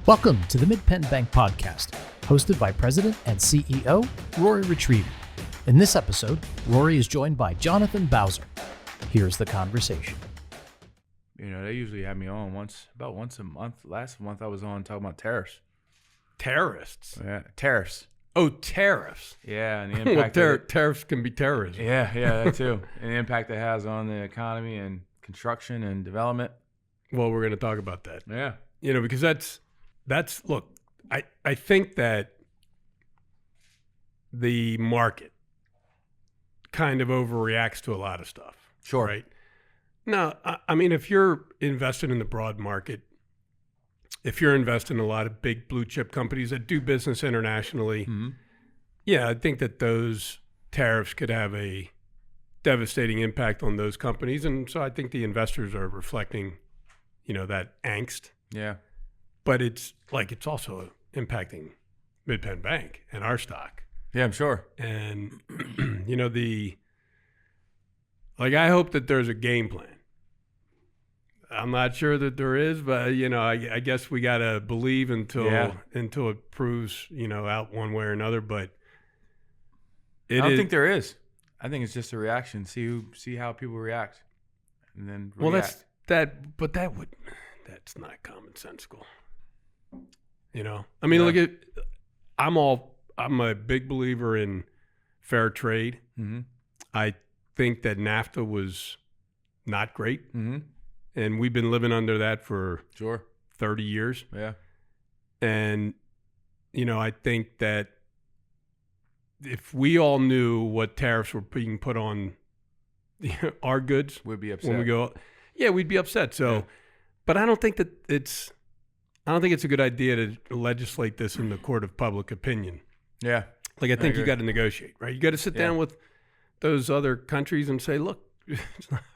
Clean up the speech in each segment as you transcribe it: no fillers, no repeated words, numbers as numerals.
Welcome to the MidpennBank podcast, hosted by President and CEO Rory Retriever. In this episode, Rory is joined by Jonathan Bowser. Here's the conversation. You know, they usually have me on about once a month. Last month I was on talking about tariffs. Terrorists? Yeah, tariffs. Oh, tariffs. Yeah, and the impact. Tariffs can be terrorism. Yeah, that too. And the impact it has on the economy and construction and development. Well, we're going to talk about that. Yeah. You know, because that's look, I think that the market kind of overreacts to a lot of stuff. Sure. Right? Now, I mean, if you're invested in the broad market, if you're invested in a lot of big blue chip companies that do business internationally, yeah, I think that those tariffs could have a devastating impact on those companies. And so I think the investors are reflecting, you know, that angst. Yeah. But it's also impacting MidpennBank and our stock. Yeah, I'm sure. And, you know, I hope that there's a game plan. I'm not sure that there is, but, you know, I guess we got to believe until it proves, you know, out one way or another. But I don't think there is. I think it's just a reaction. See how people react, and then react. Well, that's not commonsensical. You know, I mean, I'm a big believer in fair trade. Mm-hmm. I think that NAFTA was not great. Mm-hmm. And we've been living under that for 30 years. Yeah. And, you know, I think that if we all knew what tariffs were being put on our goods, we'd be upset. When we go, yeah, we'd be upset. So, but I don't think it's a good idea to legislate this in the court of public opinion. Yeah. Like, I think you got to negotiate, right? You got to sit down with those other countries and say, look,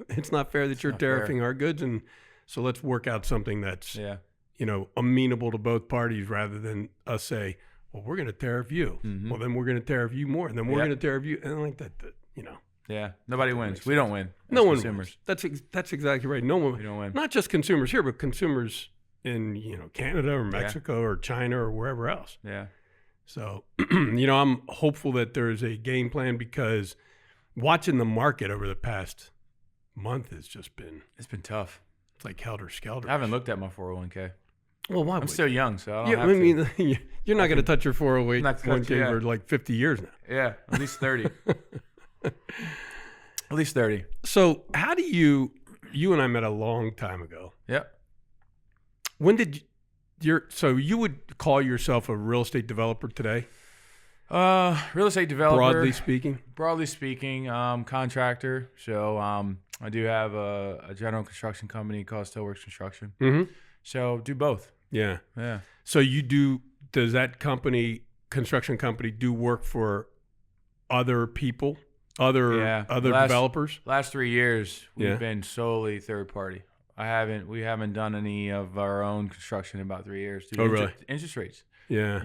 it's not fair that you're tariffing our goods, and so let's work out something that's you know, amenable to both parties, rather than us say, well, we're going to tariff you. Mm-hmm. Well, then we're going to tariff you more, and then we're going to tariff you, and like that, you know. Yeah, nobody wins. We don't win. No one consumers. Wins. That's exactly right. No one. We don't win. Not just consumers here, but consumers in, you know, Canada or Mexico or China or wherever else. Yeah. So, you know, I'm hopeful that there's a game plan, because watching the market over the past month has just been... It's been tough. It's like helter-skelter. I haven't looked at my 401k. Well, why? I'm still young, so I don't have to. Mean, you're not going to touch your 401k for like 50 years now. Yeah, at least 30. At least 30. So how do you and I met a long time ago. Yep. When did so you would call yourself a real estate developer today? Real estate developer. Broadly speaking, contractor. So I do have a general construction company called Stillworks Construction. Mm-hmm. So do both. Yeah. Yeah. So does that construction company do work for other people, other developers? Last 3 years, we've been solely third party. We haven't done any of our own construction in about 3 years. Oh, really? Interest rates. Yeah.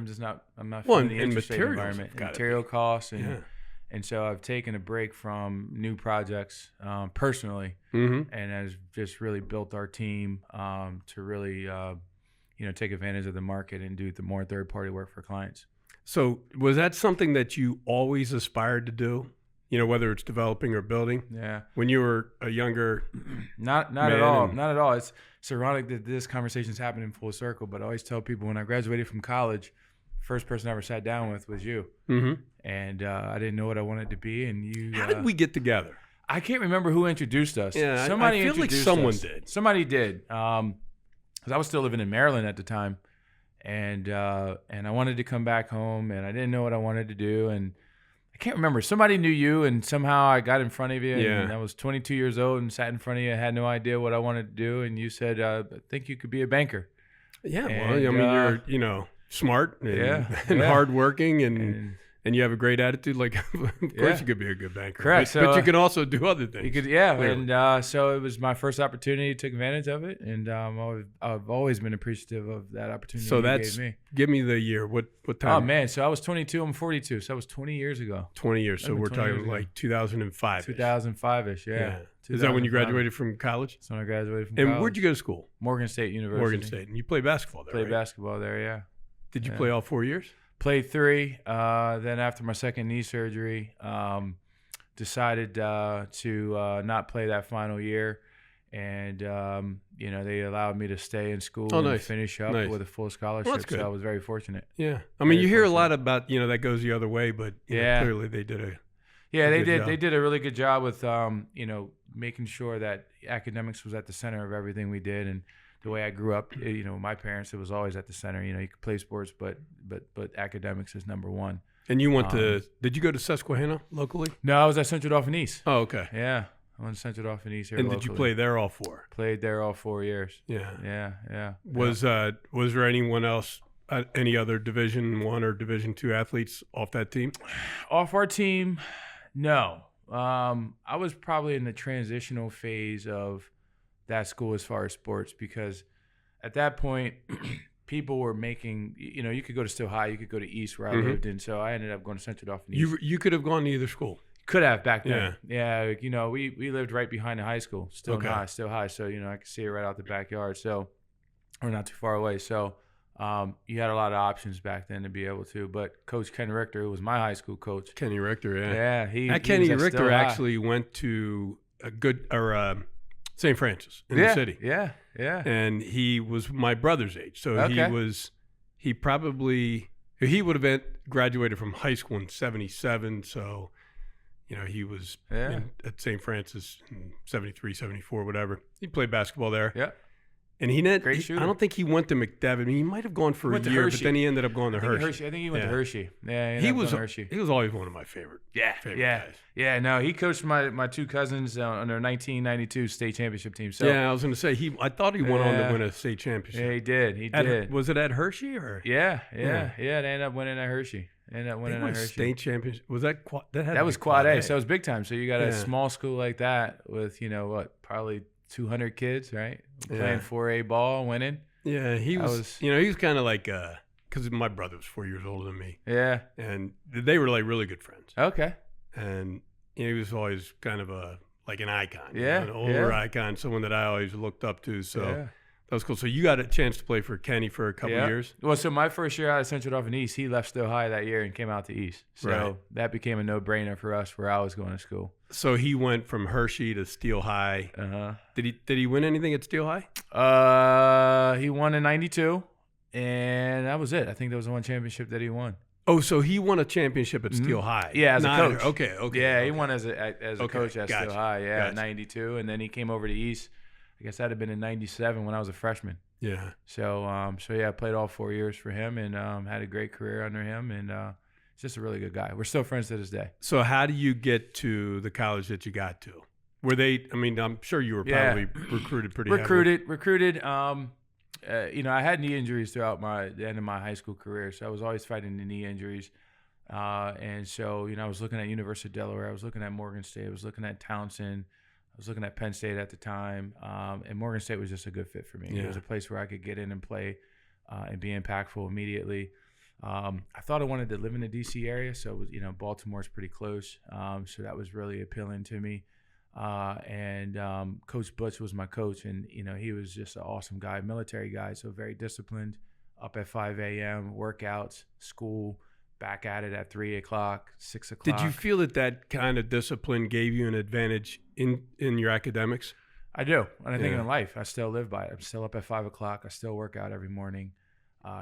I'm not well, feeling the interest rate materials environment. Material costs. And so I've taken a break from new projects personally, and has just really built our team to really, you know, take advantage of the market and do the more third-party work for clients. So was that something that you always aspired to do? You know, whether it's developing or building? Yeah. When you were a younger Not at all. Not at all. It's ironic that this conversation's happening in full circle, but I always tell people when I graduated from college, first person I ever sat down with was you. Mm-hmm. And I didn't know what I wanted to be. And you. How did we get together? I can't remember who introduced us. Yeah, I feel like someone did. Somebody did. Because I was still living in Maryland at the time. And I wanted to come back home, and I didn't know what I wanted to do. And I can't remember. Somebody knew you, and somehow I got in front of you. And I was 22 years old and sat in front of you. I had no idea what I wanted to do. And you said, I think you could be a banker. Yeah, well, I mean, you're, you know, smart and hardworking and And you have a great attitude, like of course Yeah. you could be a good banker. Correct. But, So, you can also do other things. You could, yeah, clearly. and so it was my first opportunity. Took advantage of it, and I've always been appreciative of that opportunity. So you that's gave me. give me the year. What Oh time? man, so I was 22. I'm 42. So that was 20 years ago. 20 years. So That'd we're been 20 talking years like 2005. 2005ish. Yeah. Is that when you 2005. graduated from college? That's when I graduated from And college. where'd you go to school? Morgan State University. Morgan State. And you played basketball there, Played right? basketball there. Yeah. Did you Yeah. play all 4 years? Played 3. Then after my second knee surgery, decided to not play that final year. And, they allowed me to stay in school Oh, and nice. finish up Nice. with a full scholarship. Well, that's good. So I was very fortunate. Yeah. I mean, Very you hear a fortunate. lot about, that goes the other way, but you know, Yeah. clearly they did a Yeah, a they good did. job. They did a really good job with, making sure that academics was at the center of everything we did. And the way I grew up, my parents, it was always at the center. You could play sports, but academics is number one. And you went to, did you go to Susquehanna locally? No, I was at Central Dauphin East. Oh, okay. Yeah, I went to Central Dauphin East here. And did you locally. play there all 4? Played there all 4 years. Yeah. Yeah. Was there anyone else, any other Division I or Division II athletes off that team? Off our team? No. I was probably in the transitional phase of that school as far as sports, because at that point, people were making, you could go to Still High, you could go to East where I lived, and so I ended up going to Central Dauphin East. You could have gone to either school. Could have back then. Yeah. We lived right behind the high school, Still Okay. High. So, I could see it right out the backyard. So, or not too far away. So, you had a lot of options back then to be able to. But Coach Ken Richter, who was my high school coach. Kenny Richter, yeah. Yeah, he Kenny was at Richter Still High. actually went to St. Francis in the city. Yeah. And he was my brother's age. So Okay. he would have graduated from high school in 77. So, he was at St. Francis in 73, 74, whatever. He played basketball there. Yeah. And Great shooter. I don't think he went to McDevitt. He might have gone for Went a to year, but Hershey. then he ended up going to I think Hershey. I think he went Yeah. to Hershey. Yeah, He ended up was going to Hershey. he was always one of my favorite Yeah. guys. Yeah. No, he coached my two cousins on their 1992 state championship team. So Yeah, I was going to say I thought he went on to Yeah. win a state championship. yeah, he did. He did. Was it at Hershey or? Yeah. Yeah. They ended up winning at Hershey. Ended up They winning won at a Hershey. state championship. Was that that? Had to That be was quad A, A. so it was big time. So you got Yeah. a small school like that with probably 200 kids, right? Yeah. Playing 4A ball, winning. Yeah, he was. was- he was kind of like because my brother was 4 years older than me, Yeah. and they were like really good friends. Okay. And he was always kind of like an icon. Yeah, an older yeah. icon, someone that I always looked up to. So Yeah. that was cool. So you got a chance to play for Kenny for a couple Yeah. years. Well, so my first year out of Central Dauphin East, he left Still High that year and came out to East. So Right. that became a no-brainer for us where I was going to school. So he went from Hershey to Steel High. Uh-huh. Did he win anything at Steel High? He won in 92, and that was it. I think that was the one championship that he won. Oh, so he won a championship at Steel High. Yeah, as a Not- coach. Okay. Yeah, okay. he won as a Okay, coach at gotcha, Still High, gotcha. 92, and then he came over to East. I guess that'd have been in 97 when I was a freshman. Yeah. So I played all 4 years for him and had a great career under him, and he's just a really good guy. We're still friends to this day. So how do you get to the college that you got to? Were they? I mean, I'm sure you were probably recruited pretty heavily. Recruited. I had knee injuries throughout the end of my high school career, so I was always fighting the knee injuries. And so, I was looking at University of Delaware. I was looking at Morgan State. I was looking at Townsend. I was looking at Penn State at the time. And Morgan State was just a good fit for me. Yeah. It was a place where I could get in and play and be impactful immediately. I thought I wanted to live in the D.C. area, so Baltimore's pretty close. So that was really appealing to me. Coach Butch was my coach, and he was just an awesome guy, military guy, so very disciplined. Up at 5 a.m., workouts, school, back at it at 3 o'clock, 6 o'clock. Did you feel that kind of discipline gave you an advantage in your academics? I do, and I think Yeah. in life I still live by it. I'm still up at 5 o'clock. I still work out every morning.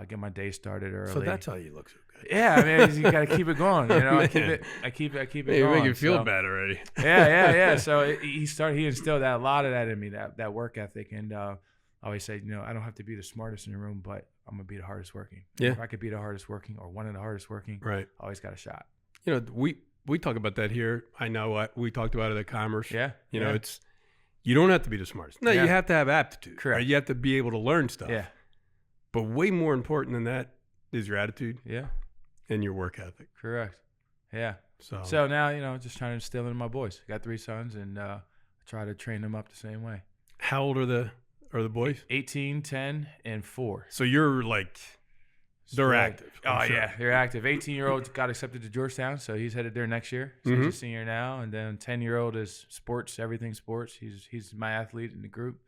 Get my day started early. So that's how you look so good. Yeah, I mean, you got to keep it going. I keep Man. it Hey, you going. make you feel so. bad already. Yeah. So he instilled a lot of that in me, that work ethic. And I always say, I don't have to be the smartest in the room, but I'm going to be the hardest working. Yeah. If I could be the hardest working or one of the hardest working, Right. I always got a shot. We talk about that here. I know we talked about it at Commerce. Yeah. It's you don't have to be the smartest. No, Yeah. you have to have aptitude. Correct. Right? You have to be able to learn stuff. Yeah. But way more important than that is your attitude Yeah. and your work ethic. Correct. Yeah. So So now, just trying to instill in my boys. Got 3 sons, and try to train them up the same way. how old are the boys? 18, 10, and 4. So you're like, they're Spread. active. Oh, I'm sure. yeah, they're active. 18-year-old got accepted to Georgetown, so he's headed there next year. So he's a senior now. And then 10-year-old is sports, everything sports. He's my athlete in the group.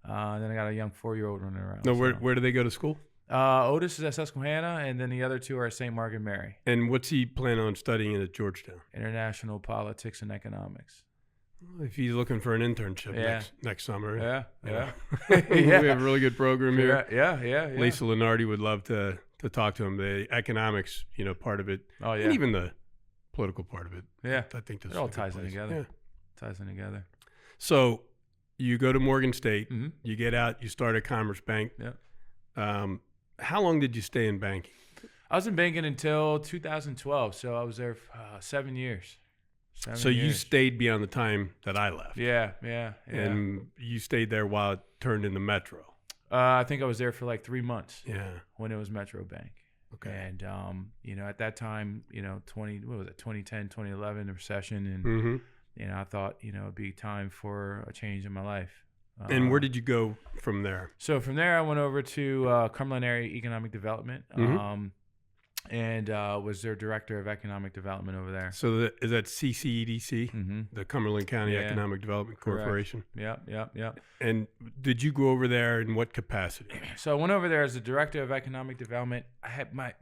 And then I got a young 4-year-old running around. No, so. where do they go to school? Otis is at Susquehanna, and then the other 2 are at St. Mark and Mary. And what's he plan on studying at Georgetown? International politics and economics. If he's looking for an internship Yeah. next summer. Yeah. We have a really good program here. Yeah. Lisa Lenardi would love to talk to him. The economics, part of it, Oh, yeah. and even the political part of it. Yeah. I think this It all is a good ties in place. together. Yeah. Ties in together. So you go to Morgan State, Mm-hmm. you get out, you start at Commerce Bank. Yeah. How long did you stay in banking? I was in banking until 2012, so I was there for 7 years. So you stayed beyond the time that I left. Yeah. And you stayed there while it turned into Metro. I think I was there for like 3 months. Yeah. When it was Metro Bank. Okay. And at that time, 2010, 2011, the recession, and Mm-hmm. I thought it'd be time for a change in my life. And where did you go from there? So from there, I went over to Cumberland Area Economic Development, and was their director of economic development over there. So is that CCEDC, Mm-hmm. the Cumberland County Yeah. Economic Development Corporation? Yep. And did you go over there in what capacity? So I went over there as the director of economic development. I had my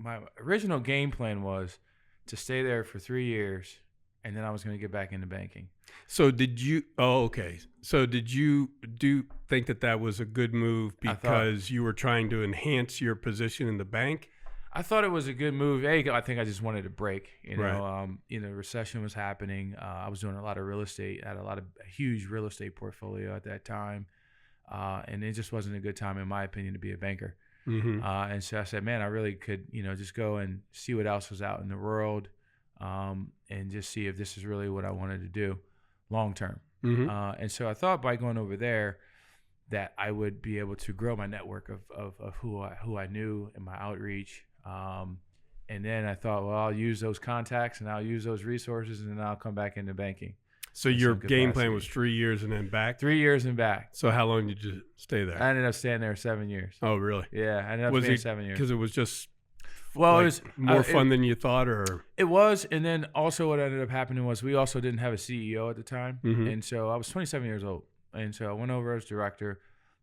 original game plan was to stay there for 3 years, and then I was going to get back into banking. So did you? Oh, okay. So did you think that was a good move because you were trying to enhance your position in the bank? I thought it was a good move. I think I just wanted a break. Right. Recession was happening. I was doing a lot of real estate. I had a huge real estate portfolio at that time, and it just wasn't a good time, in my opinion, to be a banker. Mm-hmm. And so I said, man, I really could, just go and see what else was out in the world, and just see if this is really what I wanted to do long term. Mm-hmm. And so I thought by going over there that I would be able to grow my network of who I knew and my outreach. And then I thought, well, I'll use those contacts and I'll use those resources, and then I'll come back into banking. So your game plan was 3 years and then back? 3 years and back. So how long did you stay there? I ended up staying there 7 years. Oh, really? Yeah, I ended up staying 7 years. Because it was just Well, like it was more fun than you thought, or it was, and then also what ended up happening was we also didn't have a CEO at the time, and so I was 27 years old, and so I went over as director,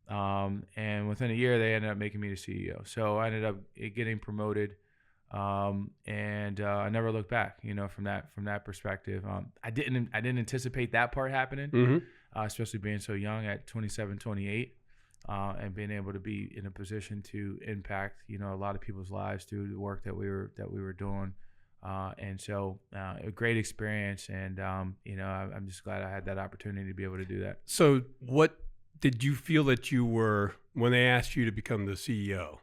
and within a year they ended up making me the CEO. So I ended up getting promoted, and I never looked back, from that perspective. I didn't anticipate that part happening, especially being so young at 27, 28. And being able to be in a position to impact, a lot of people's lives through the work that we were doing, and so a great experience. And I'm just glad I had that opportunity to be able to do that. So, what did you feel that you were when they asked you to become the CEO?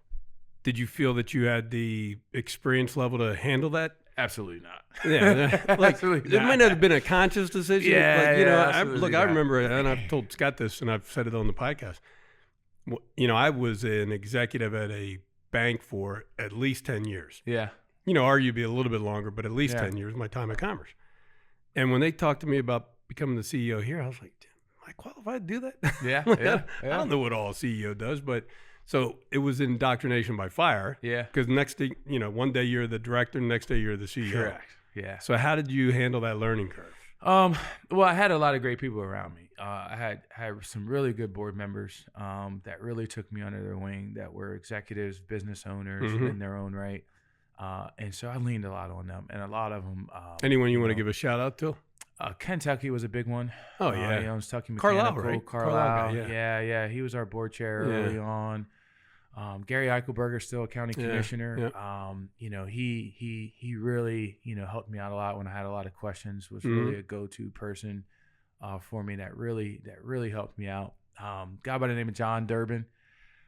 Did you feel that you had the experience level to handle that? Absolutely not. Yeah, Absolutely it not. might not have been a conscious decision. Yeah, I remember, and I've told Scott this, and I've said it on the podcast. I was an executive at a bank for at least 10 years. Yeah. Arguably a little bit longer, but at least Yeah. 10 years, my time at Commerce. And when they talked to me about becoming the CEO here, I was like, am I qualified to do that? Yeah. I don't know what all a CEO does, but so it was indoctrination by fire. Yeah. Because next day, one day you're the director, next day you're the CEO. Correct. Yeah. So how did you handle that learning curve? Well, I had a lot of great people around me. I had some really good board members that really took me under their wing, that were executives, business owners in their own right. And so I leaned a lot on them, and a lot of them. Anyone you want to give a shout out to? Kentucky was a big one. Oh, yeah. He owns Tucky Carlisle, Mechanical. right? Carlisle. Carlisle guy, Yeah. He was our board chair early on. Gary Eichelberger, still a county commissioner. Yeah. He really, helped me out a lot when I had a lot of questions. Was really a go-to person for me. That really helped me out. Guy by the name of John Durbin.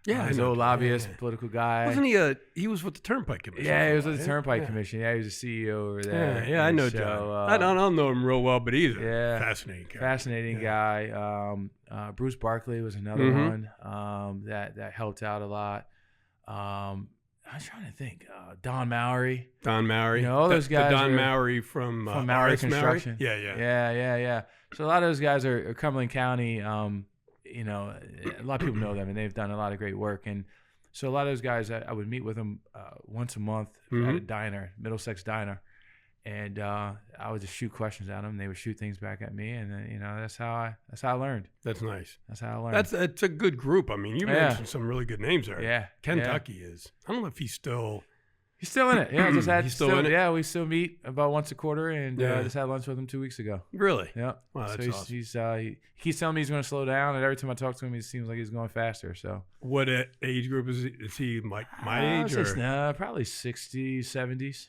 Yeah, he's an old lobbyist, political guy. Wasn't he was with the Turnpike Commission. Yeah, he was with the Turnpike Commission. Yeah, he was a CEO over there. Yeah, I know so, John. I don't know him real well, but he's a fascinating guy. Bruce Barkley was another one that helped out a lot. was trying to think. Don Mowry. Don Mowry. You know, all those guys. The Don Mowry from Mowry Construction. Yeah. So a lot of those guys are Cumberland County. You know, a lot of people know them, and they've done a lot of great work. And so a lot of those guys, I would meet with them once a month at a diner, Middlesex Diner. And I would just shoot questions at them. They would shoot things back at me, and then, you know, that's how I learned. That's nice. That's how I learned. It's a good group. I mean, you mentioned some really good names there. Yeah, Kentucky is. I don't know if he's still in it. Yeah, he's still in it. Yeah, we still meet about once a quarter, and I just had lunch with him 2 weeks ago. Really? Yeah. Wow, that's awesome. He keeps telling me he's going to slow down, and every time I talk to him, he seems like he's going faster. So, what age group is he? Is he like my age or? Probably 60s, 70s.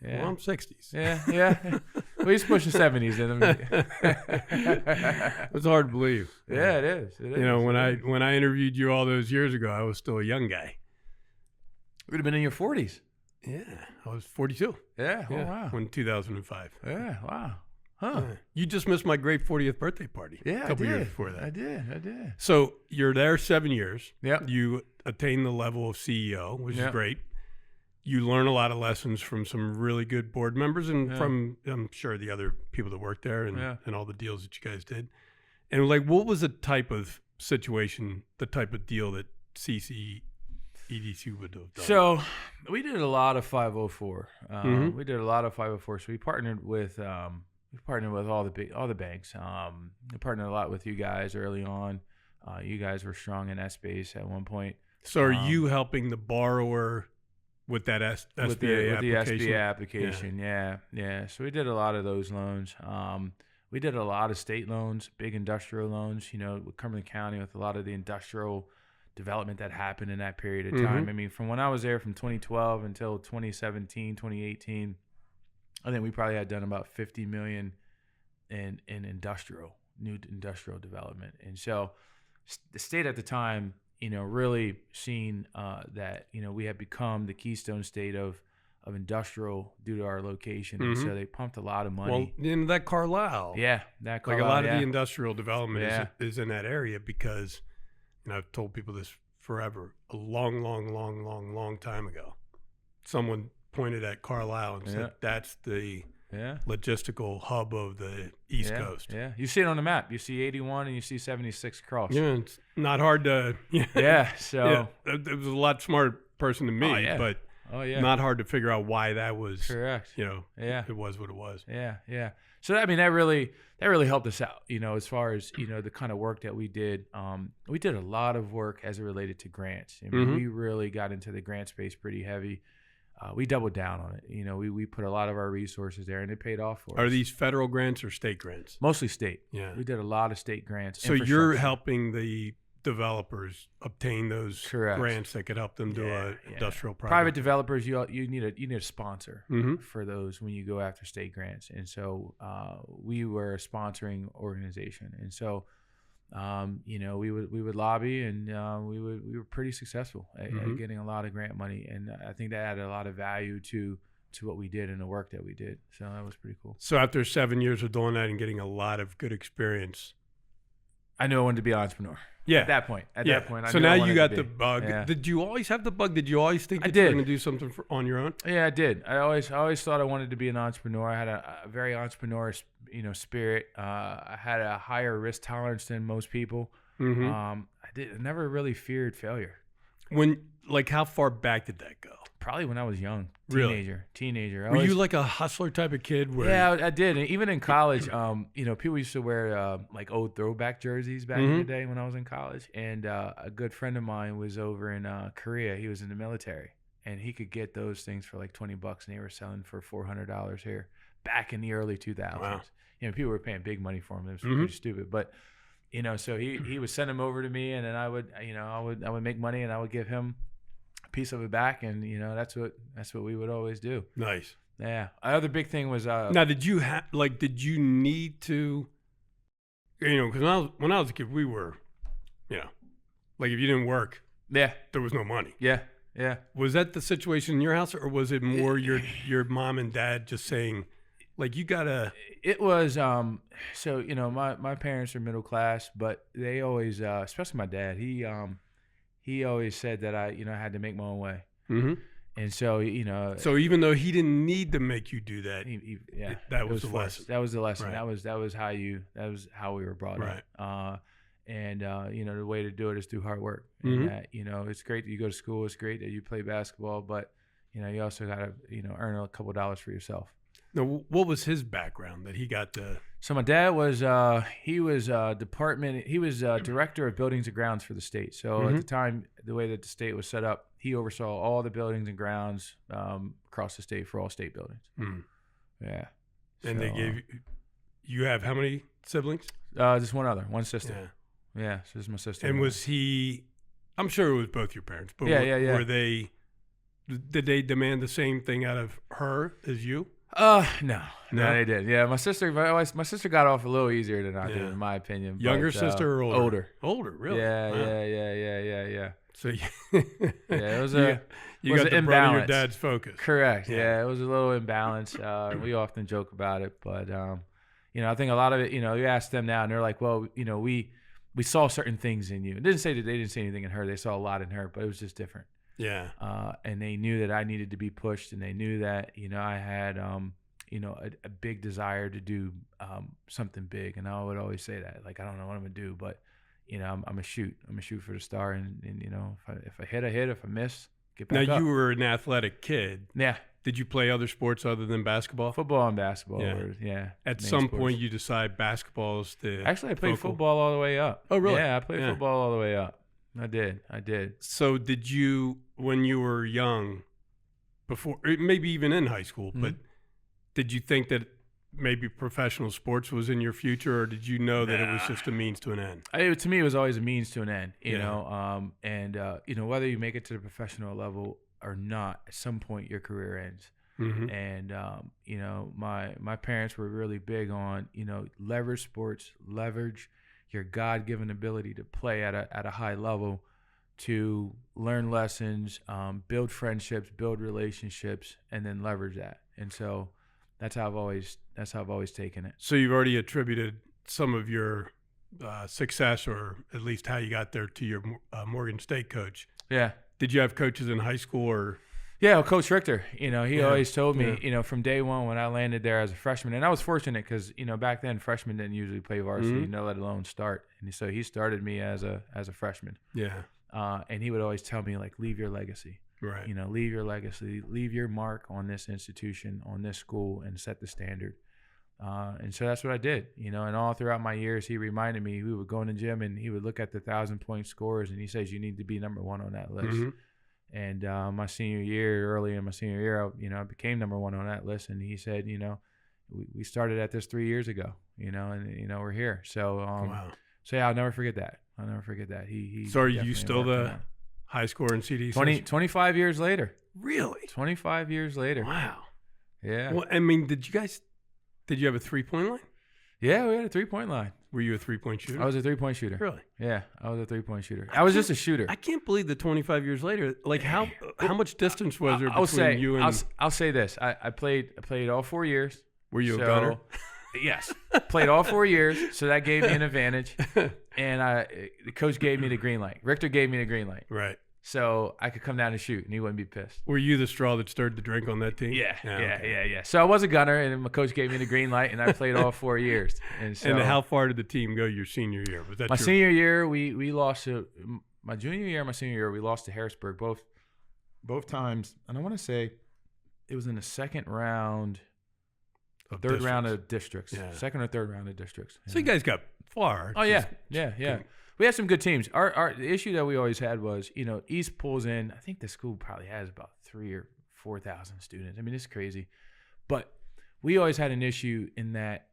Yeah. Well, I'm 60s. Yeah. Well, he's pushing 70s in him. It's hard to believe. Yeah, it is. You know, when I interviewed you all those years ago, I was still a young guy. You would have been in your 40s. Yeah, I was 42. Yeah. Oh, wow. In 2005. Yeah. Wow. Huh. Yeah. You just missed my great 40th birthday party. Yeah, a couple years before that. I did. So you're there 7 years. Yep. You attain the level of CEO, which is Yep. great. You learn a lot of lessons from some really good board members and from, I'm sure, the other people that worked there and all the deals that you guys did. And like, what was the type of situation, the type of deal that EDC would have done? So we did a lot of 504. We did a lot of 504. So we partnered with all the banks. We partnered a lot with you guys early on. You guys were strong in that space at one point. So are you helping the borrower with that SBA with the application? SBA application? Yeah. So we did a lot of those loans. We did a lot of state loans, big industrial loans. You know, with Cumberland County, with a lot of the industrial development that happened in that period of time. I mean, from when I was there, from 2012 until 2017, 2018, I think we probably had done about $50 million in new industrial development. And so the state at the time, you know, really seen that, you know, we had become the keystone state of industrial due to our location. And so they pumped a lot of money. Well, in that Carlisle. Yeah, that Carlisle. Like a lot of the industrial development is in that area because, and I've told people this forever, a long time ago, someone pointed at Carlisle and said, that's the logistical hub of the East Coast. Yeah, you see it on the map. You see 81 and you see 76 across. Yeah, it's not hard to. So it was a lot smarter person than me, but not hard to figure out why that was correct. You know, it was what it was. Yeah. So I mean, that really helped us out. You know, as far as, you know, the kind of work that we did. We did a lot of work as it related to grants. I mean, we really got into the grant space pretty heavy. We doubled down on it. You know, we put a lot of our resources there, and it paid off for us. Are these federal grants or state grants? Mostly state. Yeah. We did a lot of state grants. So you're helping the developers obtain those grants that could help them do an industrial project. Private developers, you need a sponsor for those when you go after state grants. And so we were a sponsoring organization. And so you know, we would lobby, and we were pretty successful at getting a lot of grant money, and I think that added a lot of value to what we did and the work that we did. So that was pretty cool. So after 7 years of doing that and getting a lot of good experience, I knew I wanted to be an entrepreneur. Yeah. At that point, I so knew now I you wanted got to the be. bug. Yeah. Did you always have the bug? Did you always think that you were going to do something on your own? Yeah, I did. I always thought I wanted to be an entrepreneur. I had a very entrepreneurial, you know, spirit. I had a higher risk tolerance than most people. I never really feared failure. How far back did that go? Probably when I was young, teenager. Were you like a hustler type of kid? Yeah, I did. And even in college, you know, people used to wear like old throwback jerseys back in the day when I was in college. And a good friend of mine was over in Korea. He was in the military, and he could get those things for like $20, and they were selling for $400 here back in the early 2000s. Wow. You know, people were paying big money for them. It was pretty stupid, but. You know, so he would send them over to me, and then I would make money, and I would give him a piece of it back, and you know, that's what we would always do. Nice. Yeah. Another big thing was now, did you need to, you know, because when I was a kid, we were, you know, like if you didn't work, there was no money. Yeah. Was that the situation in your house, or was it more your mom and dad just saying, like, you gotta? It was so, you know, my parents are middle class, but they always, especially my dad, he always said that I had to make my own way. And so, you know, so even though he didn't need to make you do that, that was the forced. lesson. That was the lesson. Right. That was how we were brought Right. up. And you know, the way to do it is through hard work. Mm-hmm. And that, you know, it's great that you go to school. It's great that you play basketball, but you know, you also got to, you know, earn a couple dollars for yourself. Now, what was his background that he got to? So my dad was he was director of buildings and grounds for the state. So at the time, the way that the state was set up, he oversaw all the buildings and grounds across the state for all state buildings. Mm. Yeah. And so, they gave you have how many siblings? Just one sister. Yeah, so this is my sister. And was he? I'm sure it was both your parents, but yeah. Were they? Did they demand the same thing out of her as you? No, they did. Yeah, my sister got off a little easier than I did, in my opinion. Younger but, sister or older? Older, Really? Yeah, wow. yeah. So it was a you was got an the brother your imbalance. dad's focus. Correct. Yeah, it was a little imbalance. We often joke about it, but you know, I think a lot of it. You know, you ask them now, and they're like, "Well, you know, we saw certain things in you." It didn't say that they didn't see anything in her. They saw a lot in her, but it was just different. Yeah. And they knew that I needed to be pushed, and they knew that, you know, I had, you know, a big desire to do something big. And I would always say that, like, I don't know what I'm gonna do, but you know, I'm a shoot for the star, and you know, if I hit, I hit. If I miss, get back up. Now you were an athletic kid. Yeah. Did you play other sports other than basketball? Football and basketball. Yeah. At main some sports. point, you decide basketball is the Actually, I played focal. football all the way up. Oh, really? Yeah, I played football all the way up. I did. So did you, when you were young, before maybe even in high school, but did you think that maybe professional sports was in your future, or did you know that it was just a means to an end? To me, it was always a means to an end, you know, and you know, whether you make it to the professional level or not, at some point your career ends. Mm-hmm. And you know, my parents were really big on, you know, leverage your God-given ability to play at a high level, to learn lessons, build friendships, build relationships, and then leverage that. And so that's how I've always taken it. So you've already attributed some of your success, or at least how you got there, to your Morgan State coach. Yeah. Did you have coaches in high school, or? Yeah, well, Coach Richter, you know, he always told me, you know, from day one when I landed there as a freshman, and I was fortunate because, you know, back then freshmen didn't usually play varsity, let alone start. And so he started me as a freshman. Yeah. And he would always tell me, like, leave your legacy. Right. You know, leave your legacy, leave your mark on this institution, on this school, and set the standard. And so that's what I did, you know, and all throughout my years, he reminded me, we would go in the gym and he would look at the 1,000-point scores and he says, you need to be number one on that list. Mm-hmm. And my senior year, early in my senior year, you know, I became number one on that list. And he said, you know, we started at this 3 years ago, you know, and, you know, we're here. So, Wow. So yeah, I'll never forget that. He So are you definitely still worked on the that. high score in CD? 25 years later. Really? 25 years later. Wow. Yeah. Well, I mean, did you have a 3-point line? Yeah, we had a 3-point line. Were you a 3-point shooter? I was a 3-point shooter. Really? Yeah, I was a 3-point shooter. I was just a shooter. I can't believe that 25 years later, like how much distance was there I'll between say, you and? I'll say this: I played all 4 years. Were you a gunner? Yes, played all 4 years, so that gave me an advantage. And the coach gave me the green light. Richter gave me the green light, Right. so I could come down and shoot, and he wouldn't be pissed. Were you the straw that stirred the drink on that team? Yeah. So I was a gunner, and my coach gave me the green light, and I played all 4 years. And so, And how far did the team go your senior year? Was that my senior year? We lost to my junior year, and my senior year. We lost to Harrisburg both times, and I want to say it was in the second round. Third round of districts. Yeah. Second or third round of districts. So you guys got far. Oh, yeah. We had some good teams. The issue that we always had was, you know, East pulls in, I think the school probably has about 3,000 or 4,000 students. I mean, it's crazy. But we always had an issue in that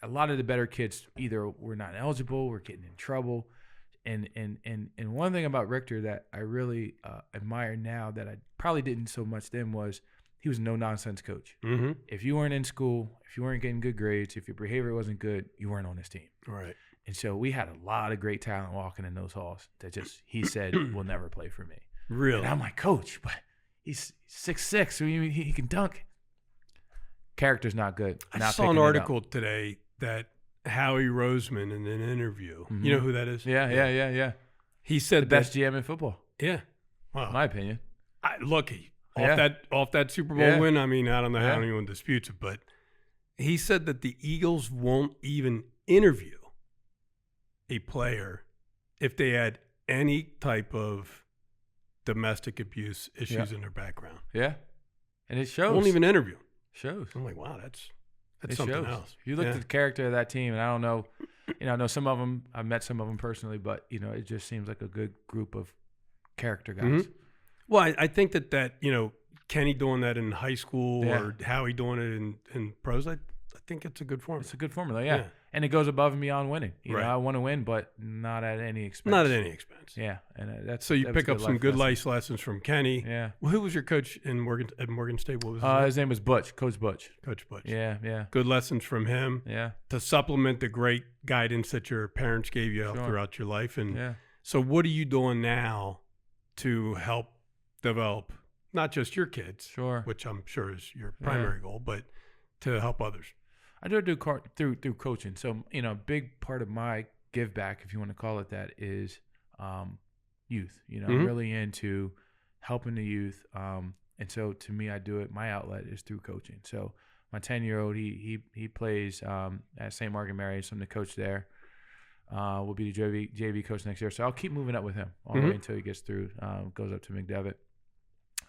a lot of the better kids either were not eligible, were getting in trouble. And one thing about Richter that I really admire now that I probably didn't so much then was he was a no-nonsense coach. Mm-hmm. If you weren't in school, if you weren't getting good grades, if your behavior wasn't good, you weren't on his team. Right. And so we had a lot of great talent walking in those halls that just, he said, will never play for me. Really? And I'm like, coach, but he's 6'6", so he can dunk. Character's not good. I saw an article today that Howie Roseman in an interview, you know who that is? Yeah. He said the best GM in football. Yeah. Wow. In my opinion. Off that Super Bowl win, I mean, I don't know how anyone disputes it, but he said that the Eagles won't even interview a player if they had any type of domestic abuse issues in their background. Yeah. And it shows. Won't even interview. Shows. I'm like, wow, that's something else. You look at the character of that team, and I don't know, I know some of them, I've met some of them personally, but, it just seems like a good group of character guys. Mm-hmm. Well, I think that, Kenny doing that in high school or Howie doing it in pros, I think it's a good formula. It's a good formula, yeah. And it goes above and beyond winning. You know, I want to win, but not at any expense. Not at any expense. Yeah, and that's so you pick up some good life lessons from Kenny. Yeah. Well, who was your coach at Morgan State? What was his name was Butch, Coach Butch. Coach Butch. Yeah. Good lessons from him. Yeah. To supplement the great guidance that your parents gave you throughout your life. And so what are you doing now to help develop not just your kids, which I'm sure is your primary goal, but to help others? I do through coaching. So, a big part of my give back, if you want to call it that, is youth. I'm really into helping the youth. And so to me, I do it. My outlet is through coaching. So my 10-year-old, he plays at St. Margaret Mary. So I'm the coach there. Will be the JV coach next year. So I'll keep moving up with him all the way until he gets through, goes up to McDevitt.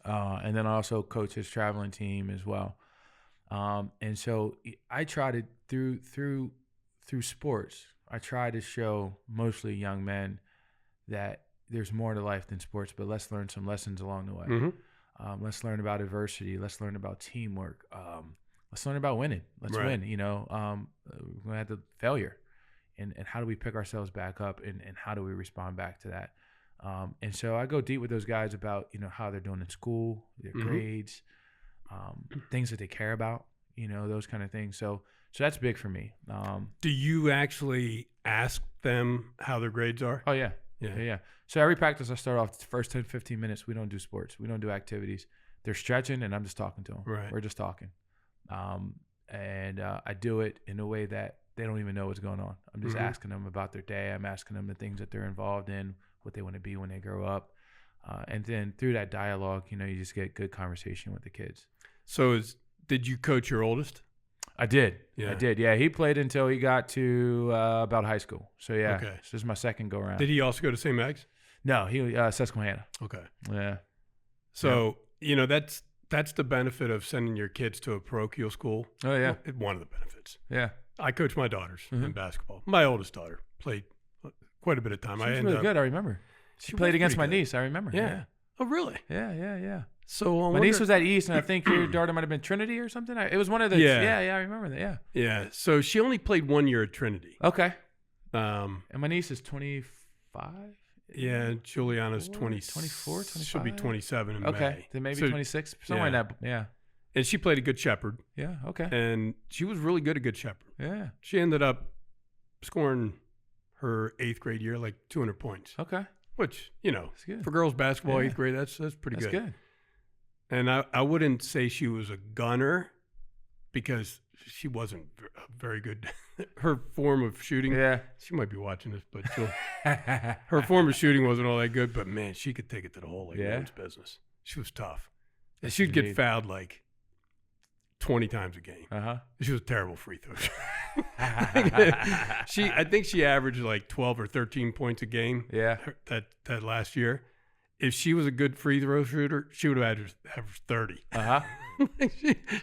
And then I also coach his traveling team as well. And so I try to through sports, I try to show mostly young men that there's more to life than sports, but let's learn some lessons along the way. Let's learn about adversity. Let's learn about teamwork. Let's learn about winning. Let's win. We're gonna have the failure, and how do we pick ourselves back up, and how do we respond back to that? And so I go deep with those guys about how they're doing in school, their grades. Things that they care about, those kind of things. So that's big for me. Do you actually ask them how their grades are? Oh, yeah. So every practice I start off the first 10, 15 minutes, we don't do sports. We don't do activities. They're stretching, and I'm just talking to them. Right. We're just talking. And I do it in a way that they don't even know what's going on. I'm just asking them about their day. I'm asking them the things that they're involved in, what they want to be when they grow up. And then through that dialogue, you just get good conversation with the kids. So did you coach your oldest? I did. Yeah. I did. Yeah. He played until he got to about high school. So, yeah. Okay. So this is my second go around. Did he also go to St. Mag's? No, he Susquehanna. Okay. Yeah. So, that's the benefit of sending your kids to a parochial school. Oh, yeah. Well, one of the benefits. Yeah. I coach my daughters in basketball. My oldest daughter played quite a bit of time. She was really good. I remember. She played against my niece. I remember. Yeah. Oh, really? Yeah. So my niece was at East, and I think your daughter might have been Trinity or something. It was one of the. Yeah. I remember that. Yeah. Yeah. So she only played 1 year at Trinity. Okay. And my niece is 25. Yeah, Juliana's 24, 25. She'll be 27 in May. Okay, then maybe 26, somewhere in that. Yeah. And she played a Good Shepherd. Yeah. Okay. And she was really good at Good Shepherd. Yeah. She ended up scoring her 8th grade year like 200 points. Okay. Which, for girls basketball, 8th grade, that's pretty good. That's good. And I wouldn't say she was a gunner because she wasn't very good. Her form of shooting, she might be watching this, but her form of shooting wasn't all that good. But, man, she could take it to the hole like one's business. She was tough. And she'd get fouled like 20 times a game. She was a terrible free throw. I think she averaged like 12 or 13 points a game. Yeah. That last year. If she was a good free throw shooter, she would have averaged 30.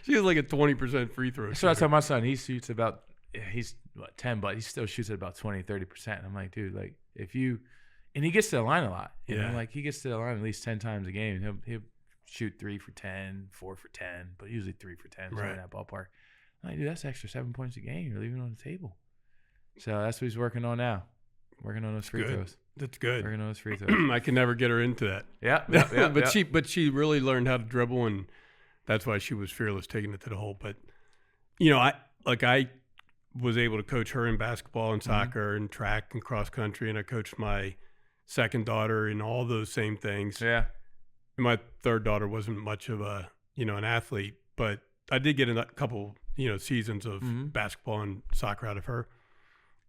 She was like a 20% free throw shooter. So I tell my son, he shoots about, he's 10, but he still shoots at about 20, 30%. I'm like, dude, like and he gets to the line a lot. You know, like he gets to the line at least 10 times a game. He'll shoot 3 for 10, 4 for 10, but usually 3 for 10, somewhere in that ballpark. I'm like, dude, that's extra 7 points a game. You're leaving it on the table. So that's what he's working on now. Working on those free throws. That's good. Working on those free throws. I can never get her into that. Yeah. But she really learned how to dribble, and that's why she was fearless taking it to the hole. But I was able to coach her in basketball and soccer and track and cross country, and I coached my second daughter in all those same things. Yeah. And my third daughter wasn't much of a an athlete, but I did get a couple seasons of basketball and soccer out of her.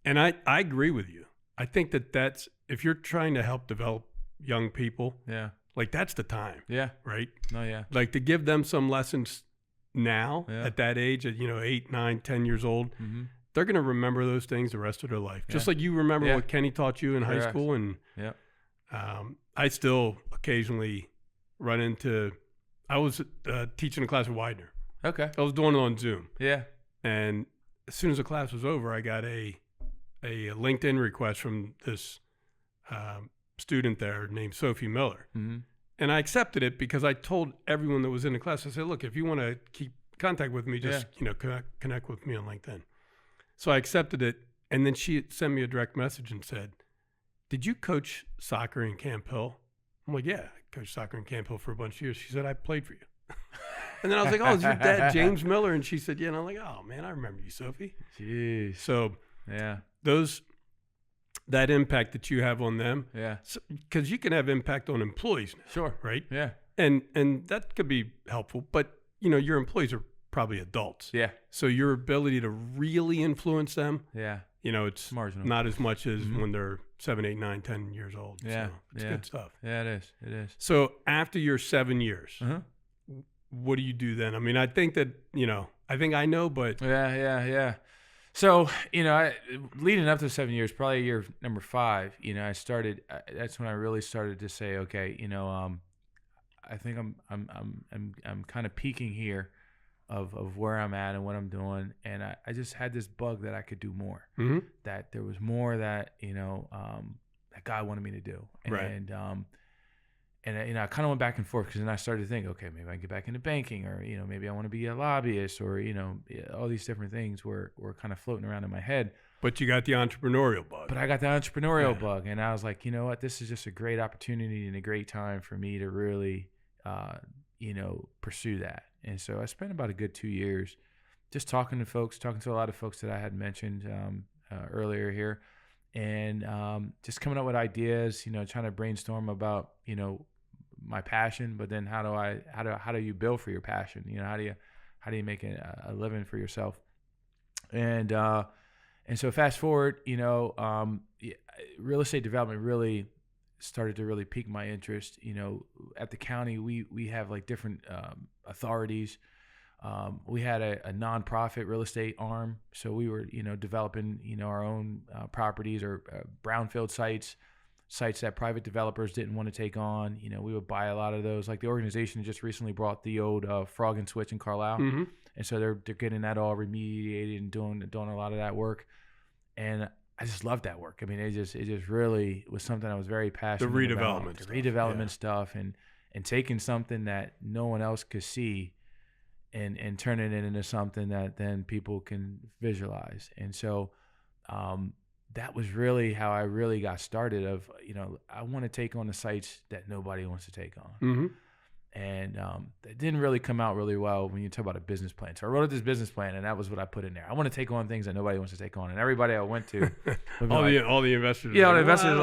And I agree with you. I think that's if you're trying to help develop young people, like that's the time. Yeah. Right. No, yeah. Like to give them some lessons now at that age, at 8, 9, 10 years old, they're going to remember those things the rest of their life. Just like you remember what Kenny taught you in high school. And I still occasionally run into, I was teaching a class of Widener. Okay. I was doing it on Zoom. Yeah. And as soon as the class was over, I got a LinkedIn request from this student there named Sophie Miller. And I accepted it because I told everyone that was in the class, I said, look, if you want to keep contact with me, just connect with me on LinkedIn. So I accepted it. And then she sent me a direct message and said, did you coach soccer in Camp Hill? I'm like, yeah, I coached soccer in Camp Hill for a bunch of years. She said, I played for you. And then I was like, oh, is your dad James Miller? And she said, yeah. And I'm like, oh, man, I remember you, Sophie. Jeez. So yeah, that impact that you have on them. Yeah. Because you can have impact on employees now. Sure. Right? Yeah. And that could be helpful. But, your employees are probably adults. Yeah. So your ability to really influence them. Yeah. It's marginal. Not as much as when they're 7, 8, 9, 10 years old. Yeah. So it's good stuff. Yeah, it is. It is. So after your 7 years, what do you do then? I mean, I think that, I think I know, but. Yeah. So, leading up to 7 years, probably year number 5, I started, that's when I really started to say, okay, I think I'm kind of peaking here of where I'm at and what I'm doing. And I just had this bug that I could do more, that there was more that, that God wanted me to do. And, and I kind of went back and forth because then I started to think, okay, maybe I can get back into banking, or, maybe I want to be a lobbyist, or, all these different things were kind of floating around in my head. But you got the entrepreneurial bug. But I got the entrepreneurial bug. And I was like, you know what, this is just a great opportunity and a great time for me to really, pursue that. And so I spent about a good 2 years just talking to a lot of folks that I had mentioned earlier here, and just coming up with ideas, trying to brainstorm about, my passion, but then how do you build for your passion? How do you make a living for yourself? And so fast forward, real estate development really started to really pique my interest. At the county, we have like different authorities. We had a nonprofit real estate arm, so we were developing our own properties or brownfield sites that private developers didn't want to take on. We would buy a lot of those. Like the organization just recently brought the old Frog and Switch in Carlisle, and so they're getting that all remediated and doing a lot of that work. And I just loved that work. I mean, it just really was something I was very passionate about. The redevelopment stuff, and taking something that no one else could see and turning it into something that then people can visualize. And so that was really how I really got started of, I want to take on the sites that nobody wants to take on. And it didn't really come out really well when you talk about a business plan. So I wrote this business plan, and that was what I put in there. I want to take on things that nobody wants to take on. And everybody I went to, all the investors. Yeah, all the investors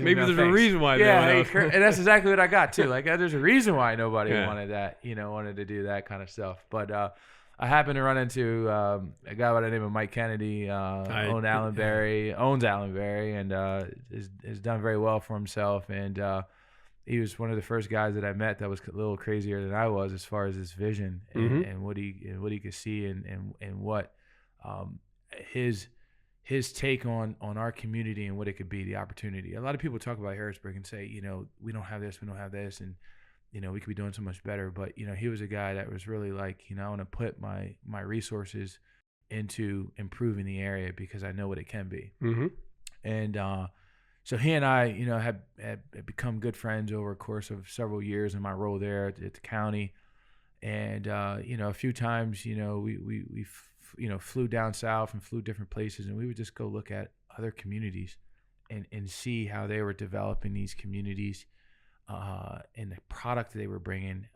maybe there's a reason why. And that's exactly what I got too. Like, there's a reason why nobody wanted that, wanted to do that kind of stuff. But I happened to run into a guy by the name of Mike Kennedy, owns Allenberry, and has done very well for himself. And he was one of the first guys that I met that was a little crazier than I was as far as his vision and what he could see and what his take on our community and what it could be, the opportunity. A lot of people talk about Harrisburg and say, we don't have this, and we could be doing so much better. But he was a guy that was really like, I want to put my resources into improving the area because I know what it can be. And so he and I, had become good friends over a course of several years in my role there at the county. And, a few times, we flew down south and flew different places, and we would just go look at other communities and see how they were developing these communities and the product they were bringing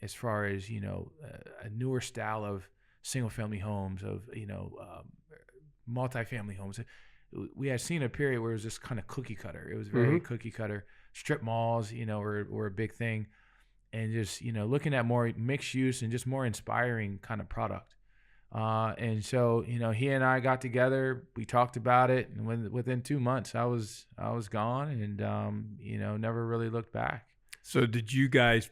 as far as, a newer style of single-family homes, of, multifamily homes. We had seen a period where it was just kind of cookie cutter. It was very cookie cutter. Strip malls, were a big thing. And just, looking at more mixed use and just more inspiring kind of product. And so, he and I got together, we talked about it, and within 2 months I was gone and, never really looked back. So did you guys?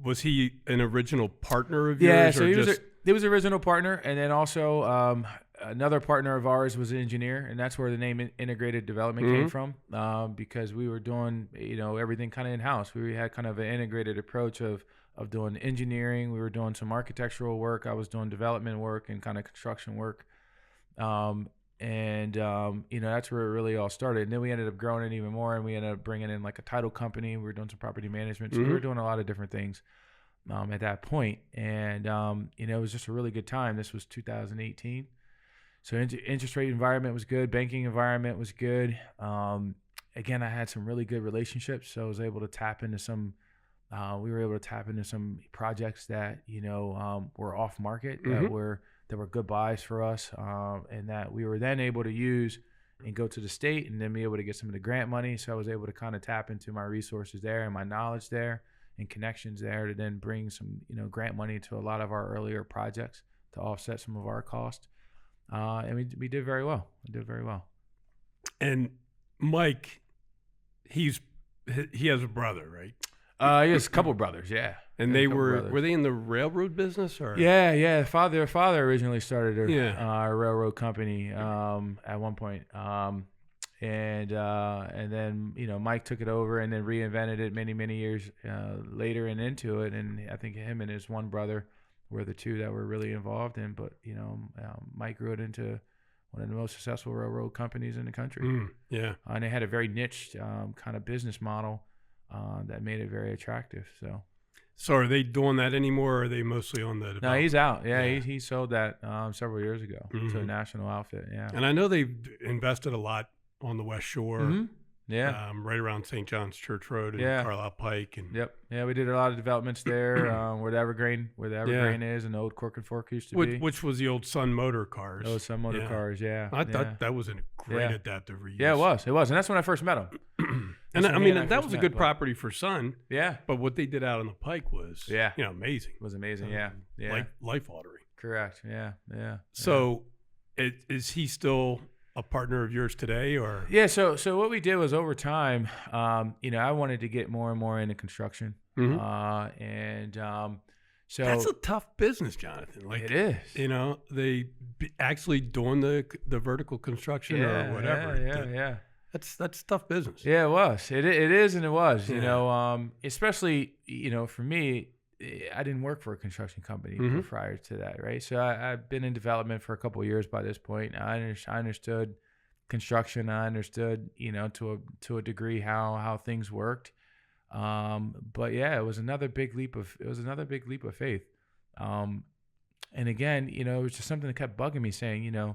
Was he an original partner of yours? Yeah, so he was an original partner, and then also another partner of ours was an engineer, and that's where the name Integrated Development came from, because we were doing everything kind of in house. We had kind of an integrated approach of doing engineering. We were doing some architectural work. I was doing development work and kind of construction work, and that's where it really all started. And then we ended up growing it even more, and we ended up bringing in like a title company. We were doing some property management, so we were doing a lot of different things at that point. And it was just a really good time. This was 2018. So interest rate environment was good. Banking environment was good. Again, I had some really good relationships, so I was able to tap into some. We were able to tap into some projects that were off market, that were good buys for us, and that we were then able to use and go to the state and then be able to get some of the grant money. So I was able to kind of tap into my resources there and my knowledge there and connections there to then bring some grant money to a lot of our earlier projects to offset some of our costs. And we did very well. And Mike, he has a brother, right? He has a couple brothers, yeah. And they were they in the railroad business or? Yeah. Their father originally started a railroad company at one point, and then Mike took it over and then reinvented it many years later and into it. And I think him and his one brother were the two that were really involved in. But Mike grew it into one of the most successful railroad companies in the country. And they had a very niche kind of business model that made it very attractive. So are they doing that anymore, or are they mostly on the development? No, he's out. Yeah. He sold that several years ago to a national outfit. Yeah. And I know they've invested a lot on the West Shore. Yeah. Right around St. John's Church Road and Carlisle Pike. And Yep. Yeah, we did a lot of developments there where the Evergreen is and the old Cork and Fork used to be. Which was the old Sun Motor cars. Those Sun Motor cars, yeah. I thought that was a great adaptive reuse. Yeah, it was. And that's when I first met him. And I mean, that was a good property for Sun. Yeah. But what they did out on the Pike was amazing. It was amazing, yeah. Life altering. Correct, yeah. So is he still a partner of yours today, or? Yeah, so what we did was over time, I wanted to get more and more into construction. So that's a tough business, Jonathan. Like, it is. They actually doing the vertical construction or whatever. That's tough business. Yeah, it was. It is, and it was. Especially for me, I didn't work for a construction company prior to that, right? So I've been in development for a couple of years by this point. I understood construction. I understood, to a degree how things worked. But yeah, it was another big leap of faith. And again, it was just something that kept bugging me, saying,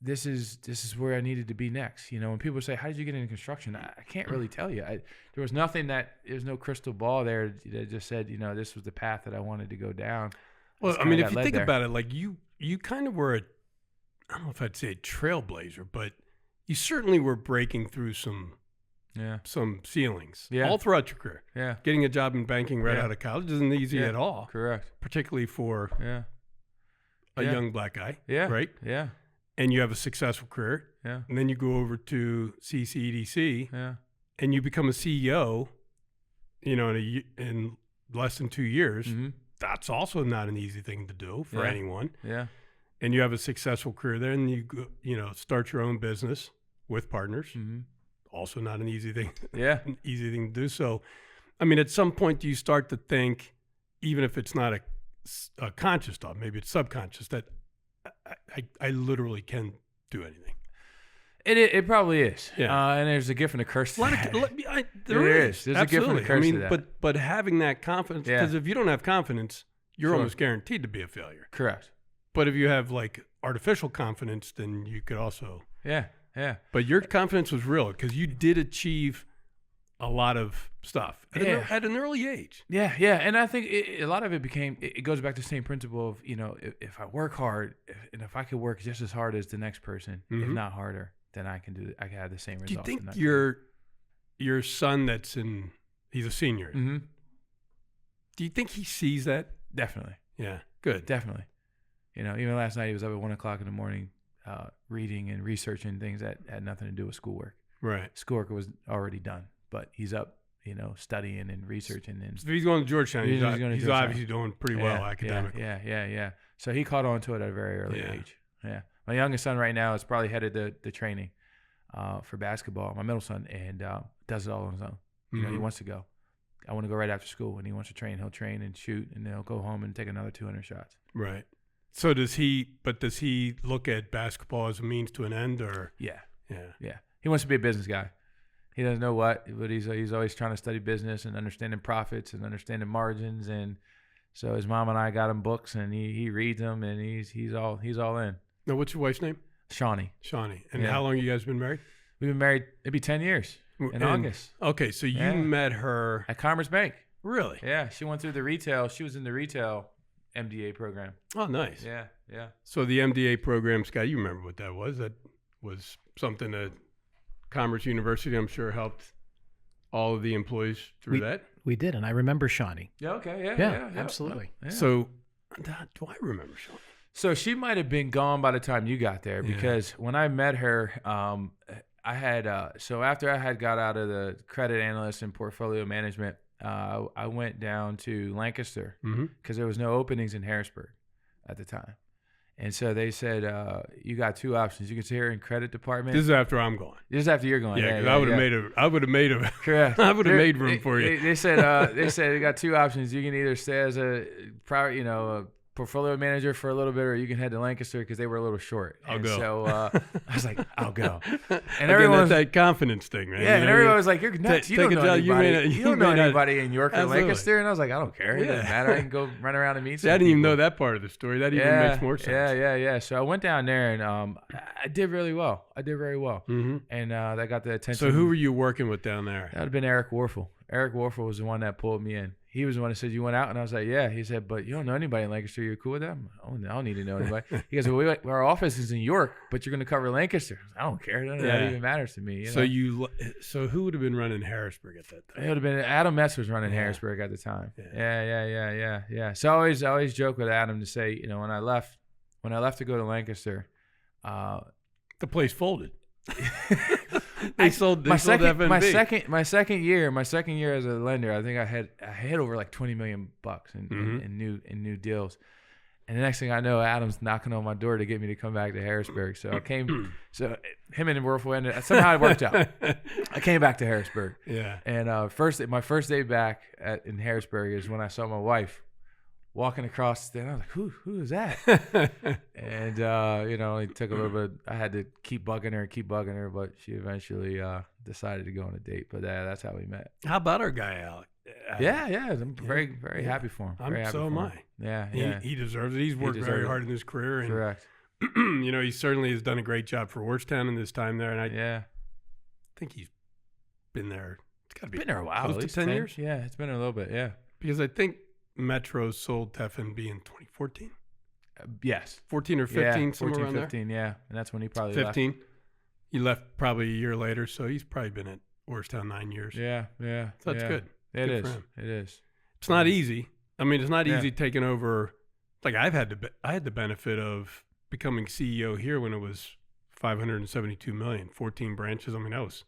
this is where I needed to be next. When people say, "How did you get into construction?" I can't really tell you. There was nothing there's no crystal ball there that just said, this was the path that I wanted to go down. Well, I mean, if you think about it, like you kind of were I don't know if I'd say a trailblazer, but you certainly were breaking through some ceilings all throughout your career. Yeah. Getting a job in banking right out of college isn't easy at all. Correct. Particularly for a young black guy. Yeah. Right? Yeah. And you have a successful career. Yeah. And then you go over to CCEDC. Yeah. And you become a CEO, in less than 2 years. That's also not an easy thing to do for anyone. Yeah. And you have a successful career there, and you start your own business with partners. Also not an easy thing. Yeah. An easy thing to do. So, I mean, at some point, do you start to think, even if it's not a conscious thought, maybe it's subconscious, that I literally can do anything. It probably is. Yeah. And there's a gift and a curse to that. There is. There's a gift and a curse to that. But having that confidence, because if you don't have confidence, you're almost guaranteed to be a failure. Correct. But if you have like artificial confidence, then you could also. Yeah. But your confidence was real because you did achieve a lot of stuff at an early age. Yeah. And I think a lot of it goes back to the same principle of, if I work hard and if I could work just as hard as the next person, if not harder, then I can have the same results. Do you think your son he's a senior. Do you think he sees that? Definitely. Yeah. Good. Definitely. Even last night he was up at 1:00 in the morning, reading and researching things that had nothing to do with schoolwork. Right. Schoolwork was already done but he's up, studying and researching. And If he's going to Georgetown, he's Georgetown. obviously doing pretty well academically. Yeah. So he caught on to it at a very early age. Yeah. My youngest son right now is probably headed the training for basketball, my middle son, and does it all on his own. He wants to go. I want to go right after school, and he wants to train. He'll train and shoot, and then he'll go home and take another 200 shots. Right. So does he look at basketball as a means to an end, or? Yeah. He wants to be a business guy. He doesn't know what, but he's always trying to study business and understanding profits and understanding margins. And so his mom and I got him books, and he reads them, and he's all in. Now, what's your wife's name? Shawnee. And how long you guys been married? We've been married, it'd be 10 years in August. Okay, so you met her at Commerce Bank. Really? Yeah, she went through the retail. She was in the retail MDA program. Oh, nice. Yeah. So the MDA program, Scott, you remember what that was? That was something that Commerce University, I'm sure, helped all of the employees through that. We did, and I remember Shawnee. Yeah, okay, yeah, absolutely. Yeah. So do I remember Shawnee? So she might have been gone by the time you got there, because when I met her, I had so after I had got out of the credit analyst and portfolio management, I went down to Lancaster because there was no openings in Harrisburg at the time. And so they said, you got two options. You can stay here in credit department. This is after I'm gone. This is after you're going. Yeah, because I would have made correct. I would have made room for you. They said you got two options. You can either stay as a private, a portfolio manager for a little bit, or you can head to Lancaster, because they were a little short. I'll go. So I was like, I'll go. And everyone, that's that confidence thing, man. Yeah, and everyone was like, you're nuts. You don't know anybody. You don't know anybody in York or Lancaster. And I was like, I don't care. It doesn't matter. I can go run around and meet some I didn't even people. know that part of the story. That even makes more sense. Yeah. So I went down there, and I did really well. I did very well. And that got the attention. So who were you working with down there? That would have been Eric Warfel. Eric Warfel was the one that pulled me in. He was the one that said, you went out? And I was like, yeah. He said, but you don't know anybody in Lancaster. You're cool with that? I don't need to know anybody. He goes, well, our office is in York, but you're going to cover Lancaster. I don't care. That even matters to me. So who would have been running Harrisburg at that time? It would have been Adam Metz was running Harrisburg at the time. Yeah. So I always joke with Adam to say, when I left to go to Lancaster, the place folded. They sold my FNB. My second year as a lender, I think I had over like $20 million in new deals. And the next thing I know, Adam's knocking on my door to get me to come back to Harrisburg. So I came. So him and Werfel ended. Somehow it worked out. I came back to Harrisburg. Yeah. And my first day back in Harrisburg is when I saw my wife walking across the stand. I was like, who is that? And it took a little bit. I had to keep bugging her, but she eventually decided to go on a date. But that's how we met. How about our guy Alec? Yeah. I'm very, very happy for him. So am I. Yeah. He deserves it. He's worked very hard in his career. And, correct. He certainly has done a great job for Georgetown in this time there. And I think he's been there. It's got to be been there a while. Close to 10 years? Yeah, it's been a little bit. Yeah. Because I think Metro sold to FNB in 2014. Yes. 14 or 15, yeah, somewhere 14, around 15, there. Yeah. And that's when he probably 15. left. He left probably a year later, so he's probably been at Georgetown 9 years. Yeah. So that's good. It good is. It's not easy. I mean, it's not easy taking over. Like I had the benefit of becoming CEO here when it was $572 million, 14 branches. I mean, that was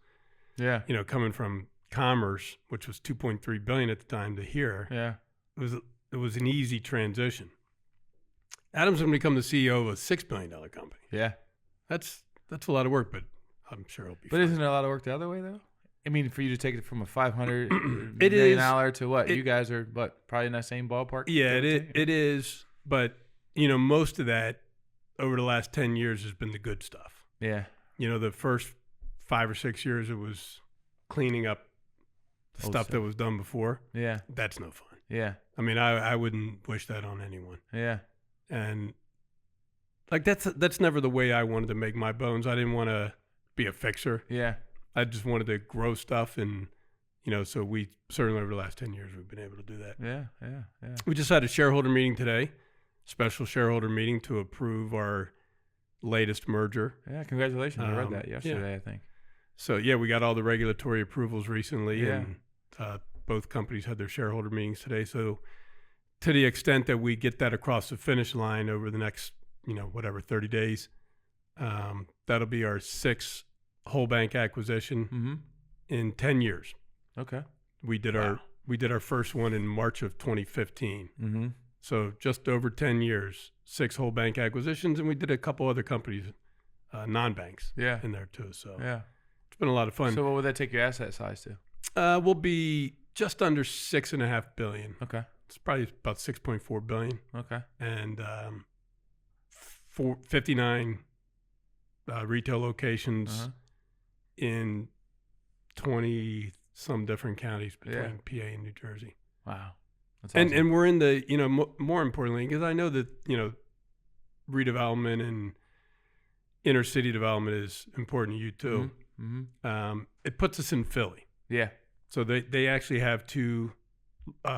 coming from Commerce, which was $2.3 billion at the time, to here. Yeah. It was an easy transition. Adam's going to become the CEO of a $6 billion company. Yeah. That's a lot of work, but I'm sure it'll be fine. But isn't it a lot of work the other way, though? I mean, for you to take it from a $500 million to what? You guys are, probably in that same ballpark? Yeah, it is. But, most of that over the last 10 years has been the good stuff. Yeah. The first 5 or 6 years, it was cleaning up the stuff that was done before. Yeah. That's no fun. Yeah. I mean, I wouldn't wish that on anyone. Yeah. And like that's never the way I wanted to make my bones. I didn't want to be a fixer. Yeah. I just wanted to grow stuff, and so we certainly over the last 10 years we've been able to do that. Yeah. We just had a shareholder meeting today, special shareholder meeting to approve our latest merger. Yeah, congratulations. I read that yesterday, I think. So we got all the regulatory approvals recently, and both companies had their shareholder meetings today. So to the extent that we get that across the finish line over the next 30 days, that'll be our 6th whole bank acquisition in 10 years. Okay. We did our first one in March of 2015. Mm-hmm. So just over 10 years, 6 whole bank acquisitions, and we did a couple other companies, non-banks, in there too. So it's been a lot of fun. So what would that take your asset size to? We'll be just under $6.5 billion. Okay. It's probably about $6.4 billion. Okay. And 59 retail locations in 20 some different counties between PA and New Jersey. Wow. That's awesome. And we're in the, more importantly, because I know that, redevelopment and inner city development is important to you too. Mm-hmm. It puts us in Philly. Yeah. So they actually have 2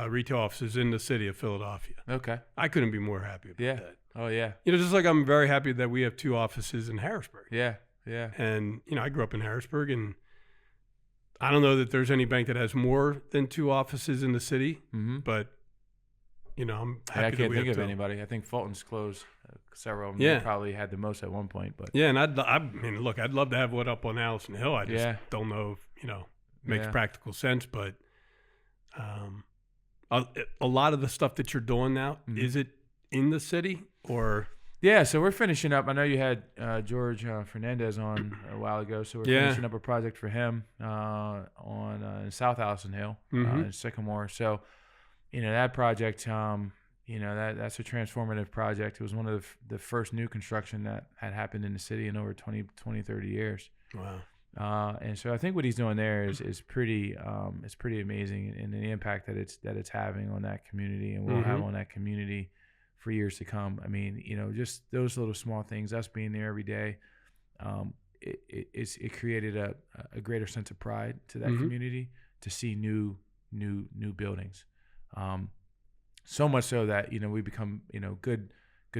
retail offices in the city of Philadelphia. Okay. I couldn't be more happy about that. Oh, yeah. Just like I'm very happy that we have 2 offices in Harrisburg. Yeah. Yeah. And, I grew up in Harrisburg, and I don't know that there's any bank that has more than 2 offices in the city, but, I'm happy I that can't we think have of 2. anybody. I think Fulton's closed several of them. Yeah. They probably had the most at one point. But Yeah, and look, I'd love to have one up on Allison Hill. I just don't know if, makes practical sense, but a lot of the stuff that you're doing now, is it in the city or? Yeah, so we're finishing up. I know you had George Fernandez on a while ago, so we're finishing up a project for him on South Allison Hill in Sycamore. So, that project, that's a transformative project. It was one of the first new construction that had happened in the city in over 20, 30 years. Wow. And so I think what he's doing there is pretty amazing, and the impact that it's having on that community and will have on that community for years to come. I mean, just those little small things, us being there every day, it created a greater sense of pride to that community to see new buildings. So much so that we become good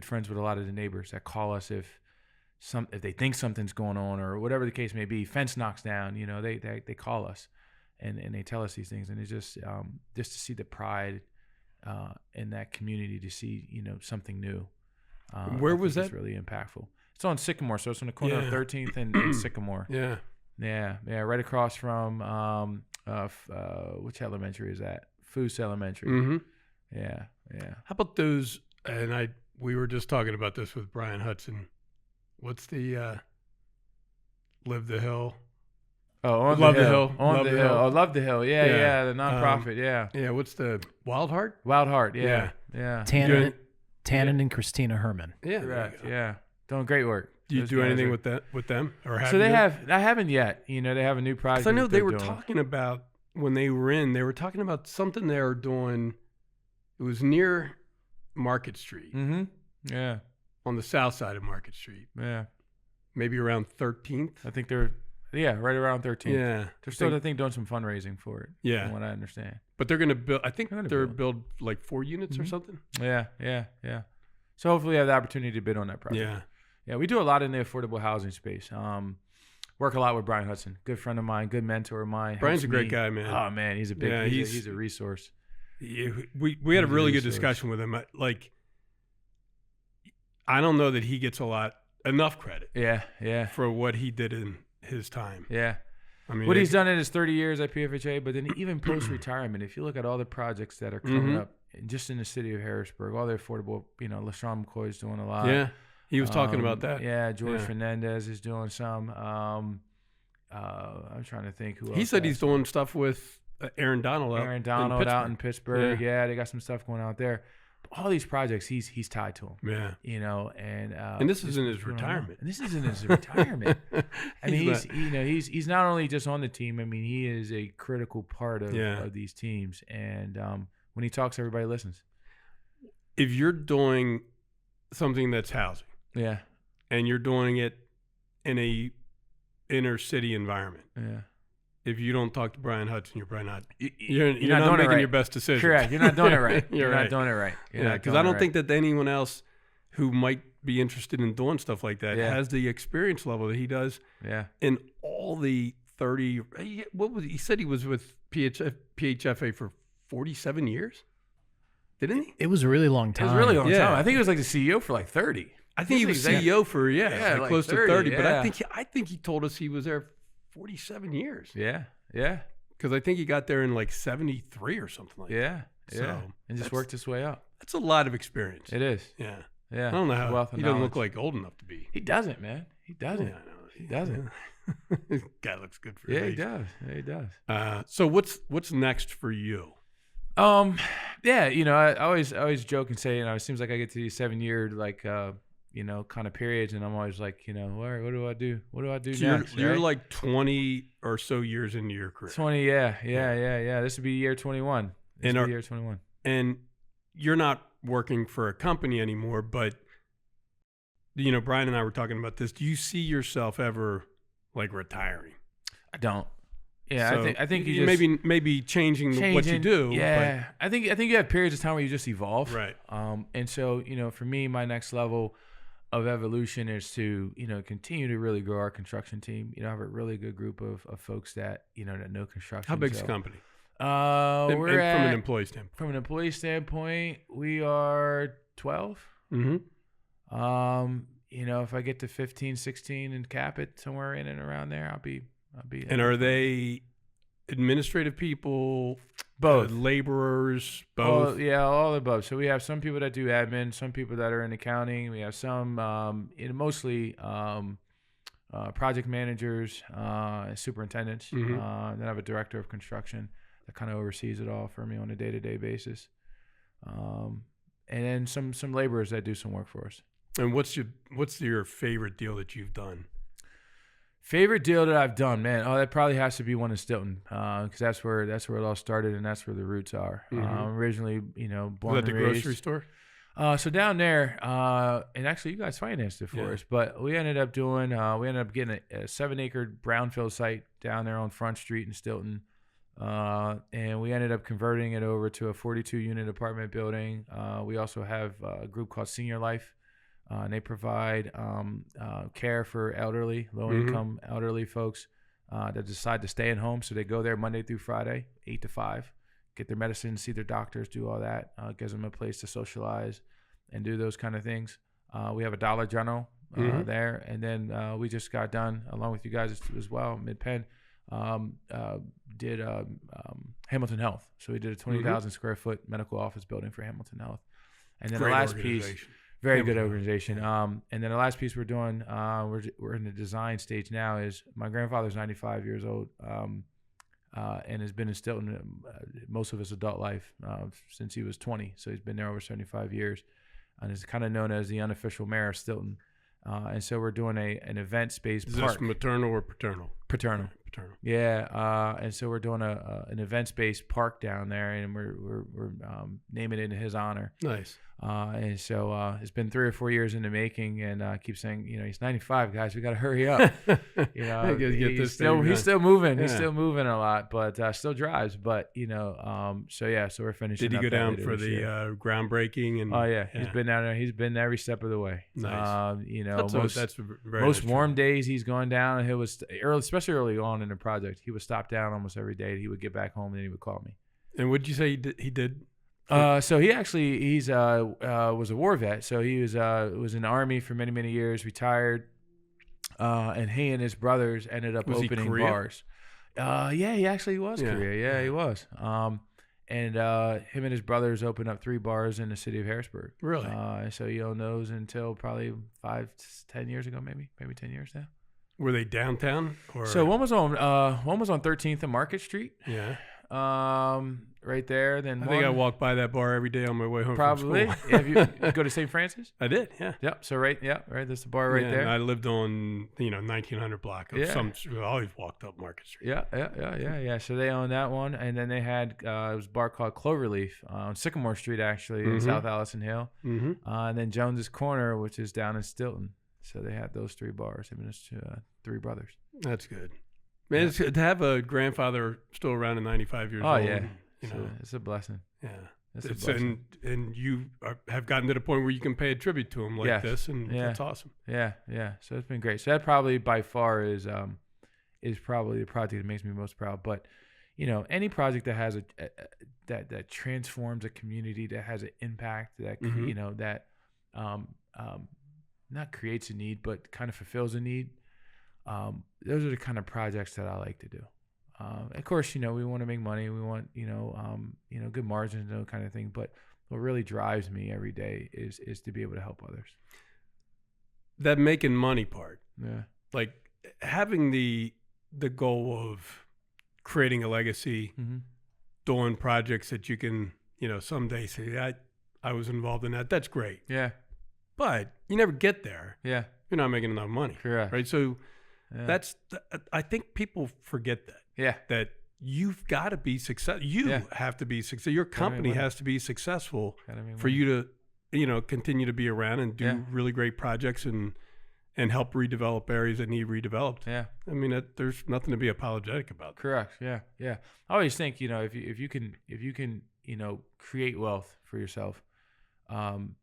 friends with a lot of the neighbors that call us if they think something's going on or whatever the case may be. Fence knocks down, they call us and they tell us these things, and it's just to see the pride in that community, to see something new. Where was that? It's really impactful. It's on Sycamore, so it's on the corner of 13th and Sycamore. Yeah, right across from which elementary is that? Foose Elementary. Yeah. How about those? And we were just talking about this with Brian Hudson. What's the Live the Hill? Oh, on Love the the Hill. Hill. On Love the the Hill. Hill. Oh, Love the Hill. Yeah, the nonprofit. Yeah. What's the Wild Heart? Wild Heart. Yeah. Tannen and Christina Herman. Yeah. Correct. Yeah. Doing great work. Do you Those do guys anything are- with them? Or have So they you? have. I haven't yet. They have a new project. 'Cause I know that they they're were doing. talking about when they were talking about something they were doing. It was near Market Street, Yeah. on the south side of Market Street, Yeah. maybe around 13th. I think they're. Yeah, right around 13. Yeah, They're still, I think, doing some fundraising for it. Yeah. From what I understand. but they're going to build. I think They're gonna they're build like 4 units or something. Yeah. So hopefully I have the opportunity to bid on that project. Yeah, we do a lot in the affordable housing space. Work a lot with Brian Hudson, good friend of mine, good mentor of mine. Brian's a Helps great me- guy, man. Oh man, he's a big. Yeah, he's a resource. Yeah, we had a really good discussion with him. I don't know that he gets enough credit. Yeah. For what he did in his time. Yeah. I mean, What he's done in his 30 years at PFHA, but then even post-retirement, if you look at all the projects that are coming up just in the city of Harrisburg, all the affordable, LaShawn McCoy's doing a lot. Yeah, he was talking about that. Yeah, George Fernandez is doing some. I'm trying to think who else. He said he's has- doing stuff with Aaron Donald. out in Pittsburgh. Yeah, they got some stuff going out there. But all these projects, he's tied to them. Yeah. And this is in his retirement. And this is in his retirement. I mean, He's he's not only just on the team. I mean, he is a critical part of these teams. And when he talks, everybody listens. If you're doing something that's housing, Yeah. and you're doing it in a inner city environment, Yeah. if you don't talk to Brian Hudson, you're probably not. You're You're not doing it making right. your best decision. Correct. You're not doing it right. You're not right. doing it right. Because I don't think that anyone else who might be interested in doing stuff like that has the experience level that he does. Yeah. In all the 30, what was he said he was with PHFA for 47 years, didn't he? It was a really long It time. was really long Yeah. time. I think it was like the CEO for like 30. I think he was CEO for like close 30, to 30. But yeah. I think he told us he was there 47 years. Yeah. Yeah. because I think he got there in like 73 or something like that. Yeah. So And just worked his way up. That's a lot of experience. It is. Yeah. Yeah. I don't know how Wealth of he doesn't knowledge. look like old enough to be. He doesn't, man. He doesn't. Yeah, I know. He doesn't. Yeah. Guy looks good for Yeah, his he age. does. Yeah, he does. So what's next for you? Yeah, I always joke and say, it seems like I get to these 7-year kind of periods, and I'm always like, what do I do? What do I do So next? you're right? like 20 or so years into your career. 20, yeah. This would be year 21. Year 21. And you're not working for a company anymore, but Brian and I were talking about this. Do you see yourself ever like retiring? I don't. Yeah, So I think you just maybe changing what you do. Yeah, I think you have periods of time where you just evolve. Right. And so for me, my next level of evolution is to continue to really grow our construction team. I have a really good group of folks that that know construction. How big's the company? We're from at, an employee standpoint. From an employee standpoint, we are 12. Mm-hmm. If I get to 15, 16 and cap it somewhere in and around there, I'll be. And are they administrative people? Both. Laborers? Both? All the above. So we have some people that do admin, some people that are in accounting. We have some, mostly project managers, superintendents. Mm-hmm. Then I have a director of construction that kind of oversees it all for me on a day-to-day basis. And then some laborers that do some work for us. And what's your favorite deal that you've done? Favorite deal that I've done, man. Oh, that probably has to be one in Stilton, because that's where it all started, and that's where the roots are. Mm-hmm. Originally, born Was that and the raised. grocery store? So down there, and actually, you guys financed it for us, but we ended up getting a 7-acre brownfield site down there on Front Street in Stilton, and we ended up converting it over to a 42-unit apartment building. We also have a group called Senior Life. And they provide care for elderly, low-income elderly folks that decide to stay at home. So they go there Monday through Friday, 8 to 5, get their medicine, see their doctors, do all that. Gives them a place to socialize and do those kind of things. We have a Dollar General there. And then we just got done, along with you guys as well, MidPenn, did Hamilton Health. So we did a 20,000 square foot medical office building for Hamilton Health. And then Great the last piece... organization. Very good organization. And then the last piece we're doing, we're in the design stage now, is my grandfather's 95 years old and has been in Stilton most of his adult life since he was 20. So he's been there over 75 years and is kind of known as the unofficial mayor of Stilton. And so we're doing an event space park. Is this maternal or paternal? Paternal. Paternal. Yeah. And so we're doing an event space park down there, and we're naming it in his honor. Nice. And so it's been 3 or 4 years in the making, and I keep saying, he's 95, guys. We got to hurry up. He's still moving. Yeah. He's still moving a lot, but still drives. But so we're finishing. Did he up go that down later for this the year. groundbreaking? And Oh yeah, he's been down there. He's been every step of the way. Nice. That's very most nice warm days he's gone down, and especially early on in the project, he would stop down almost every day. He would get back home, and then he would call me. And what did you say he did? So he's was a war vet. So he was in the Army for many, many years, retired, and he and his brothers ended up opening bars. He actually was Korea. Yeah, he was. And him and his brothers opened up 3 bars in the city of Harrisburg. Really? So he owned those until probably 5-10 years ago, maybe 10 years now. Were they downtown? Or? So one was on 13th and Market Street. Yeah. Right there. Then I think I walk by that bar every day on my way home probably. from school. Have you go to St. Francis? I did, yeah. Yep. So right. There's the bar right there. And I lived on 1900 block of I always walked up Market Street. Yeah. So they owned that one, and then they had it was a bar called Cloverleaf on Sycamore Street, actually in South Allison Hill, and then Jones's Corner, which is down in Stilton. So they had those 3 bars. I mean, it's 3 brothers. That's good. Man, it's good to have a grandfather still around at 95 years old. Oh yeah. It's a blessing. Yeah. It's a blessing. And you have gotten to the point where you can pay a tribute to him like this, and that's awesome. Yeah. So it's been great. So that probably by far is probably the project that makes me most proud. But any project that has that transforms a community, that has an impact, that not creates a need, but kind of fulfills a need. Those are the kind of projects that I like to do. Of course, we want to make money. We want, good margins, and that kind of thing. But what really drives me every day is to be able to help others. That making money part. Yeah. Like having the goal of creating a legacy, doing projects that you can, someday say, I was involved in that. That's great. Yeah. But you never get there. Yeah. You're not making enough money. Correct. Right. So I think people forget that. Yeah. That you've got to be successful. You have to be successful. Your company has to be successful for you to, continue to be around and do really great projects and help redevelop areas that need redeveloped. Yeah. I mean, there's nothing to be apologetic about. Correct. Yeah. Yeah. I always think, if you can, create wealth for yourself, and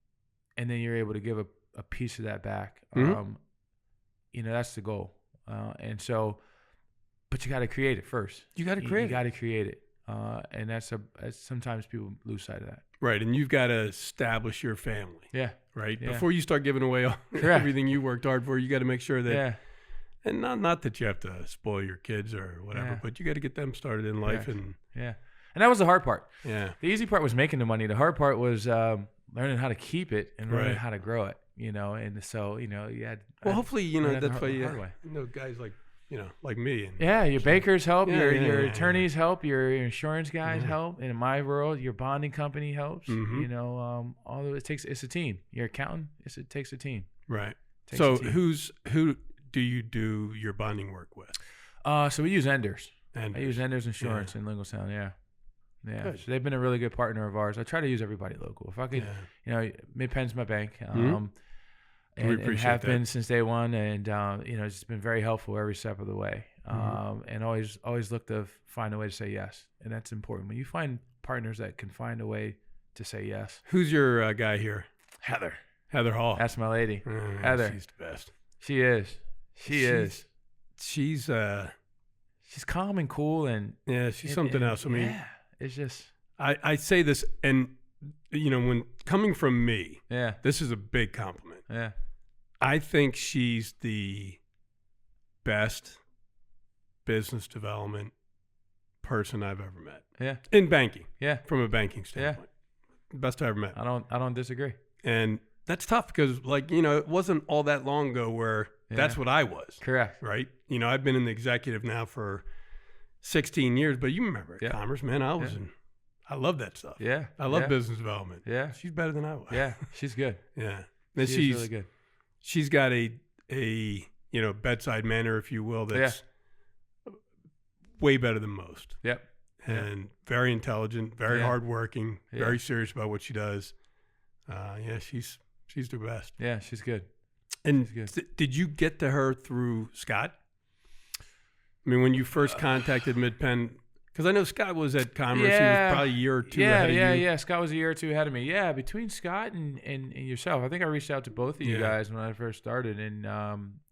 then you're able to give a piece of that back, that's the goal. And so, but you got to create it first. You got to create it. And that's sometimes people lose sight of that. Right. And you've got to establish your family. Yeah. Right. Yeah. Before you start giving away everything you worked hard for, you got to make sure that, and not that you have to spoil your kids or whatever, but you got to get them started in life. And that was the hard part. Yeah. The easy part was making the money. The hard part was learning how to keep it and learning how to grow it, and so, you had. Well, hopefully, that's why guys like me. And your bankers help, your attorneys help, your insurance guys help. And in my world, your bonding company helps. Although it's a team. Your accountant, it takes a team. Right. So who do you do your bonding work with? So we use Enders. I use Enders Insurance in Lincolntown. Yeah. Yeah. So they've been a really good partner of ours. I try to use everybody local. If I could, MidPenn's my bank. And have been since day one, and it's just been very helpful every step of the way, and always look to find a way to say yes, and that's important. When you find partners that can find a way to say yes. Who's your guy here? Heather Hall. That's my lady. Heather. She's the best. She is. She's calm and cool, and she's something else. I mean, it's just I say this, and when coming from me, this is a big compliment. Yeah. I think she's the best business development person I've ever met. Yeah. In banking. Yeah. From a banking standpoint. Yeah. Best I ever met. I don't disagree. And that's tough because it wasn't all that long ago where that's what I was. Correct. Right? I've been in the executive now for 16 years, but you remember Commerce, man. I was in. I love that stuff. Yeah. I love business development. Yeah. She's better than I was. Yeah. She's good. Yeah. And she's really good. She's got a bedside manner, if you will, that's way better than most. Yep. And very intelligent, very hardworking, very serious about what she does. She's the best. Yeah, she's good. And did you get to her through Scott? I mean, when you first contacted MidPenn, because I know Scott was at Commerce. He was probably a year or two ahead of you. Yeah. Scott was a year or two ahead of me. Yeah, between Scott and yourself, I think I reached out to both of you guys when I first started, and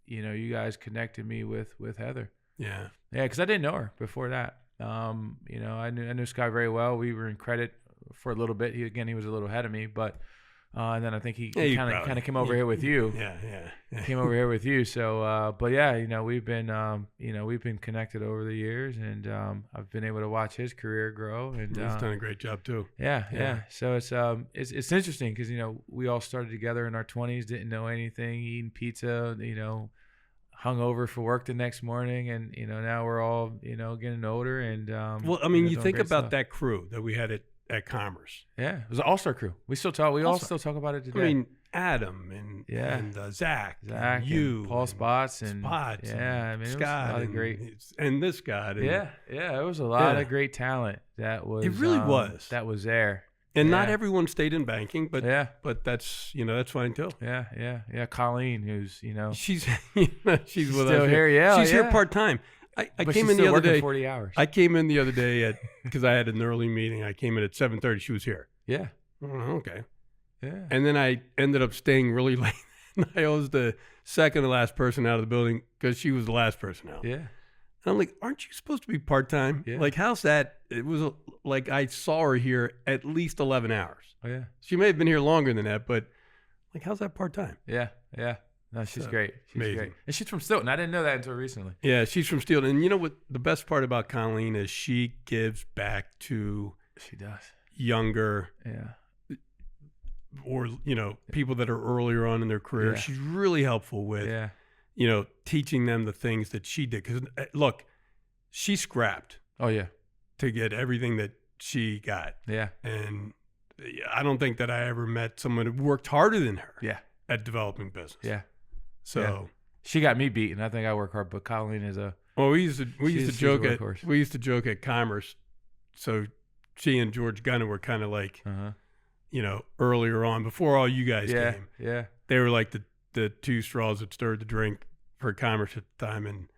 you guys connected me with Heather. Yeah. Yeah, because I didn't know her before that. I knew Scott very well. We were in credit for a little bit. He was a little ahead of me, but and then I think he kind of came over here with you. Yeah. Came over here with you. So, but we've been connected over the years, and I've been able to watch his career grow. And he's done a great job too. Yeah. So it's interesting because we all started together in our 20s, didn't know anything, eating pizza, hung over for work the next morning, and now we're all getting older. And you think about that crew that we had at Commerce. Yeah, it was an all-star crew. We still talk. We all still talk about it today. I mean, Adam and Zach, and you, and Paul Spots, and Scott, it was a lot of great, and this guy. It was a lot of great talent that was. It really was. That was there. And not everyone stayed in banking, but that's that's fine too. Yeah. Colleen, who's she's with us still here. Yeah, she's here part time. I came in the other day. 40 hours. I came in the other day because I had an early meeting. I came in at 7:30. She was here. Yeah. Oh, okay. Yeah. And then I ended up staying really late. I was the second to last person out of the building because she was the last person out. Yeah. And I'm like, aren't you supposed to be part time? Yeah. Like, how's that? It was like I saw her here at least 11 hours. Oh yeah. She may have been here longer than that, but like, how's that part time? Yeah. No, she's great. She's amazing. great. And she's from Stilton. I didn't know that until recently. Yeah, she's from Stilton. And you know what? The best part about Colleen is she gives back to She does. younger or, people that are earlier on in their career. Yeah. She's really helpful with, teaching them the things that she did. Because, look, she scrapped Oh, yeah. to get everything that she got. Yeah. And I don't think that I ever met someone who worked harder than her Yeah. at developing business. Yeah. So... Yeah. She got me beat, and I think I work hard. But Colleen is a we used to joke at Commerce. So she and George Gunner were kind of like, earlier on before all you guys came. Yeah. They were like the two straws that stirred the drink for Commerce at the time. And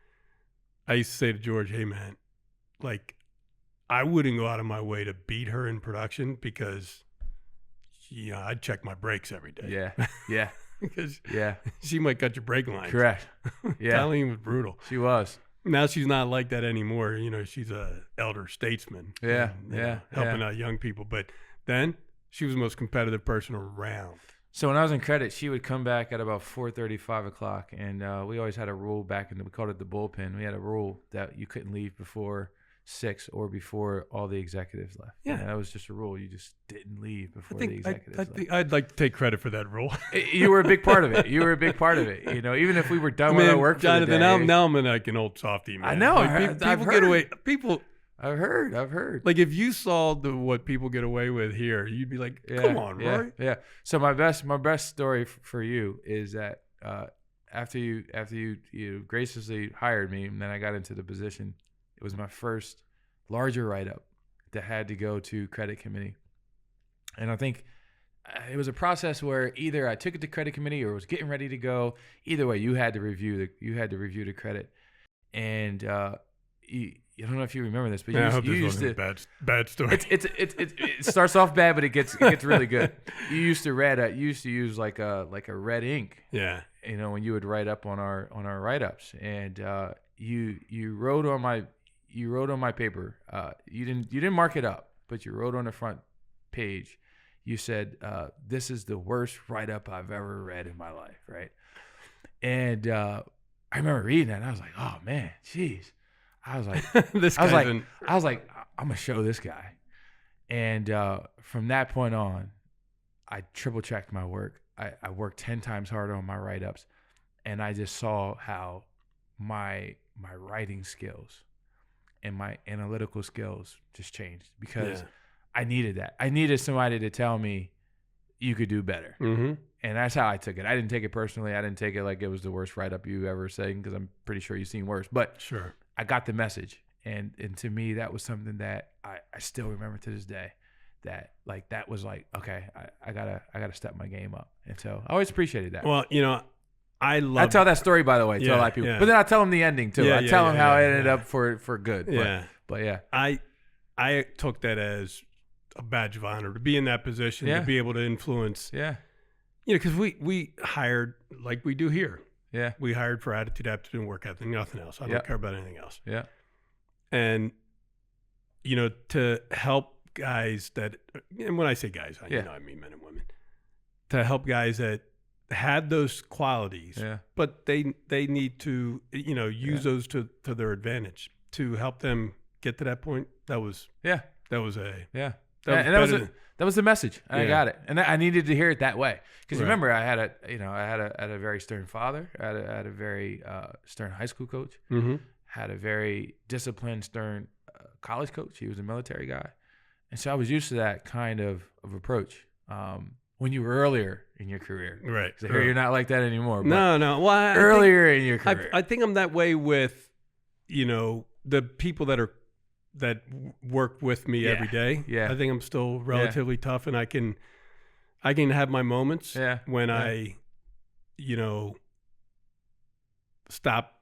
I used to say to George, "Hey man, like I wouldn't go out of my way to beat her in production because I'd check my brakes every day." Yeah. Yeah. Because Yeah. she might cut your brake lines. Correct. Yeah. Colleen was brutal. She was. Now she's not like that anymore. She's a elder statesman. Yeah. and, helping out young people. But then she was the most competitive person around. So when I was in credit, she would come back at about 4:30, 5 o'clock. And we always had a rule back we called it the bullpen. We had a rule that you couldn't leave before 6 or before all the executives left. Yeah. And that was just a rule. You just didn't leave before the executives I think I'd like to take credit for that rule. You were a big part of it. Even if we were done with our work Jonathan, for the day. now I'm like an old softie, man. I know. Like, people get away. People. I've heard. Like if you saw what people get away with here, you'd be like, "Come on, Roy." Yeah. So my best story for you is that after you graciously hired me, and then I got into the position. It was my first larger write-up that had to go to credit committee. And I think it was a process where either I took it to credit committee or was getting ready to go. Either way, you had to review the credit. And I don't know if you remember this, but I hope you this used wasn't to a bad story. it starts off bad, but it gets really good. You used to use like a red ink. Yeah. When you would write up on our write-ups, and you wrote on my paper. You didn't mark it up, but you wrote on the front page. You said, "This is the worst write-up I've ever read in my life." Right. And I remember reading that, and I was like, "Oh man, jeez." I was like, I was like, I'm gonna show this guy. And from that point on, I triple checked my work. I worked 10 times harder on my write-ups, and I just saw how my writing skills and my analytical skills just changed because I needed that. I needed somebody to tell me you could do better. Mm-hmm. And that's how I took it. I didn't take it personally. I didn't take it like it was the worst write-up you ever said, because I'm pretty sure you've seen worse. But sure, I got the message. And to me, that was something that I still remember to this day. That was like, okay, I gotta step my game up. And so I always appreciated that. Well, I tell that story, by the way, to a lot of people. Yeah. But then I tell them the ending too. I tell them how it ended up for good. Yeah. But yeah. I took that as a badge of honor to be in that position, to be able to influence. Yeah. Because we hired like we do here. Yeah. We hired for attitude, aptitude, and work ethic, nothing else. I don't care about anything else. Yeah. And, to help guys that, and when I say guys, I mean men and women, to help guys that had those qualities, but they need to, use those to their advantage to help them get to that point. That was that was the message. And I got it. And I needed to hear it that way. Because remember, I had a very stern father. I had a very stern high school coach. Mm-hmm. Had a very disciplined, stern college coach. He was a military guy. And so I was used to that kind of approach when you were earlier in your career. Right. I hear you're not like that anymore. But no. Well, earlier in your career. I think I'm that way with, the people that work with me every day. Yeah. I think I'm still relatively tough, and I can have my moments when I, stop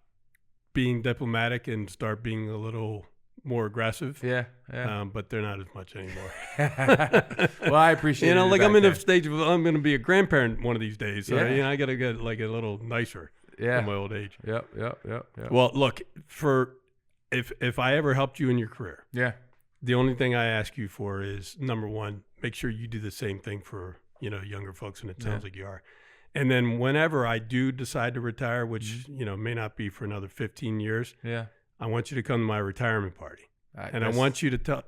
being diplomatic and start being a little more aggressive. Yeah. But they're not as much anymore. Well, I appreciate it. Like I'm in a stage of, I'm going to be a grandparent one of these days. So, I got to get like a little nicer in my old age. Yep. Well, look, if I ever helped you in your career, the only thing I ask you for is, number one, make sure you do the same thing for, younger folks. And it sounds like you are. And then whenever I do decide to retire, which, may not be for another 15 years, Yeah. I want you to come to my retirement party. And I want you to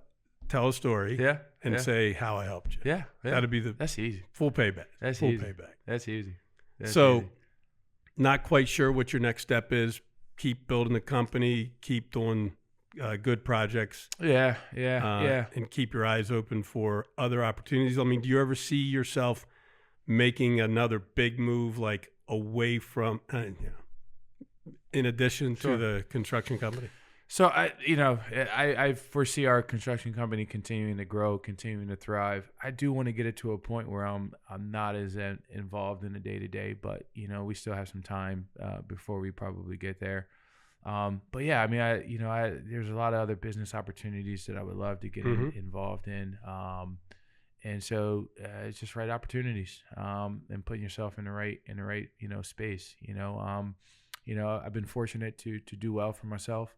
tell a story and say how I helped you. Yeah. That'd be That's easy. full payback. That's full easy. payback. That's easy. Not quite sure what your next step is. Keep building the company, keep doing good projects. Yeah. And keep your eyes open for other opportunities. I mean, do you ever see yourself making another big move, like away from, in addition to the construction company? So I foresee our construction company continuing to grow, continuing to thrive. I do want to get it to a point where I'm not as involved in the day to day, but we still have some time before we probably get there. But yeah, I mean, there's a lot of other business opportunities that I would love to get involved in. And so it's just right opportunities and putting yourself in the right space. I've been fortunate to do well for myself.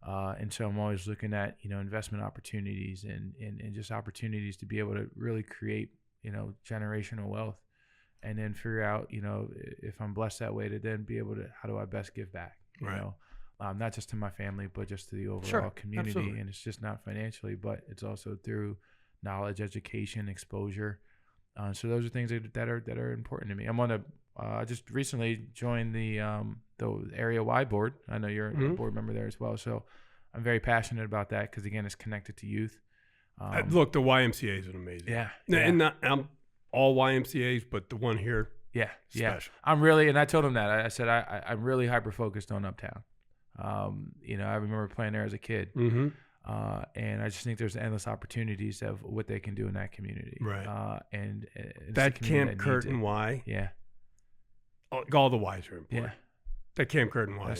And so I'm always looking at, investment opportunities and just opportunities to be able to really create, generational wealth, and then figure out, if I'm blessed that way, to then be able to, how do I best give back, not just to my family, but just to the overall community. Absolutely. And it's just not financially, but it's also through knowledge, education, exposure. So those are things that are important to me. I'm on I just recently joined the area Y board. I know you're a board member there as well. So I'm very passionate about that because, again, it's connected to youth. Look, the YMCA is an amazing. Yeah. And I'm all YMCAs, but the one here, special. I'm really, and I told him that. I said I'm really hyper focused on Uptown. I remember playing there as a kid. Mm-hmm. And I just think there's endless opportunities of what they can do in that community. Right. And that Camp Curtin Y. Yeah. All the Ys are important. Yeah. That Camp Curtin Y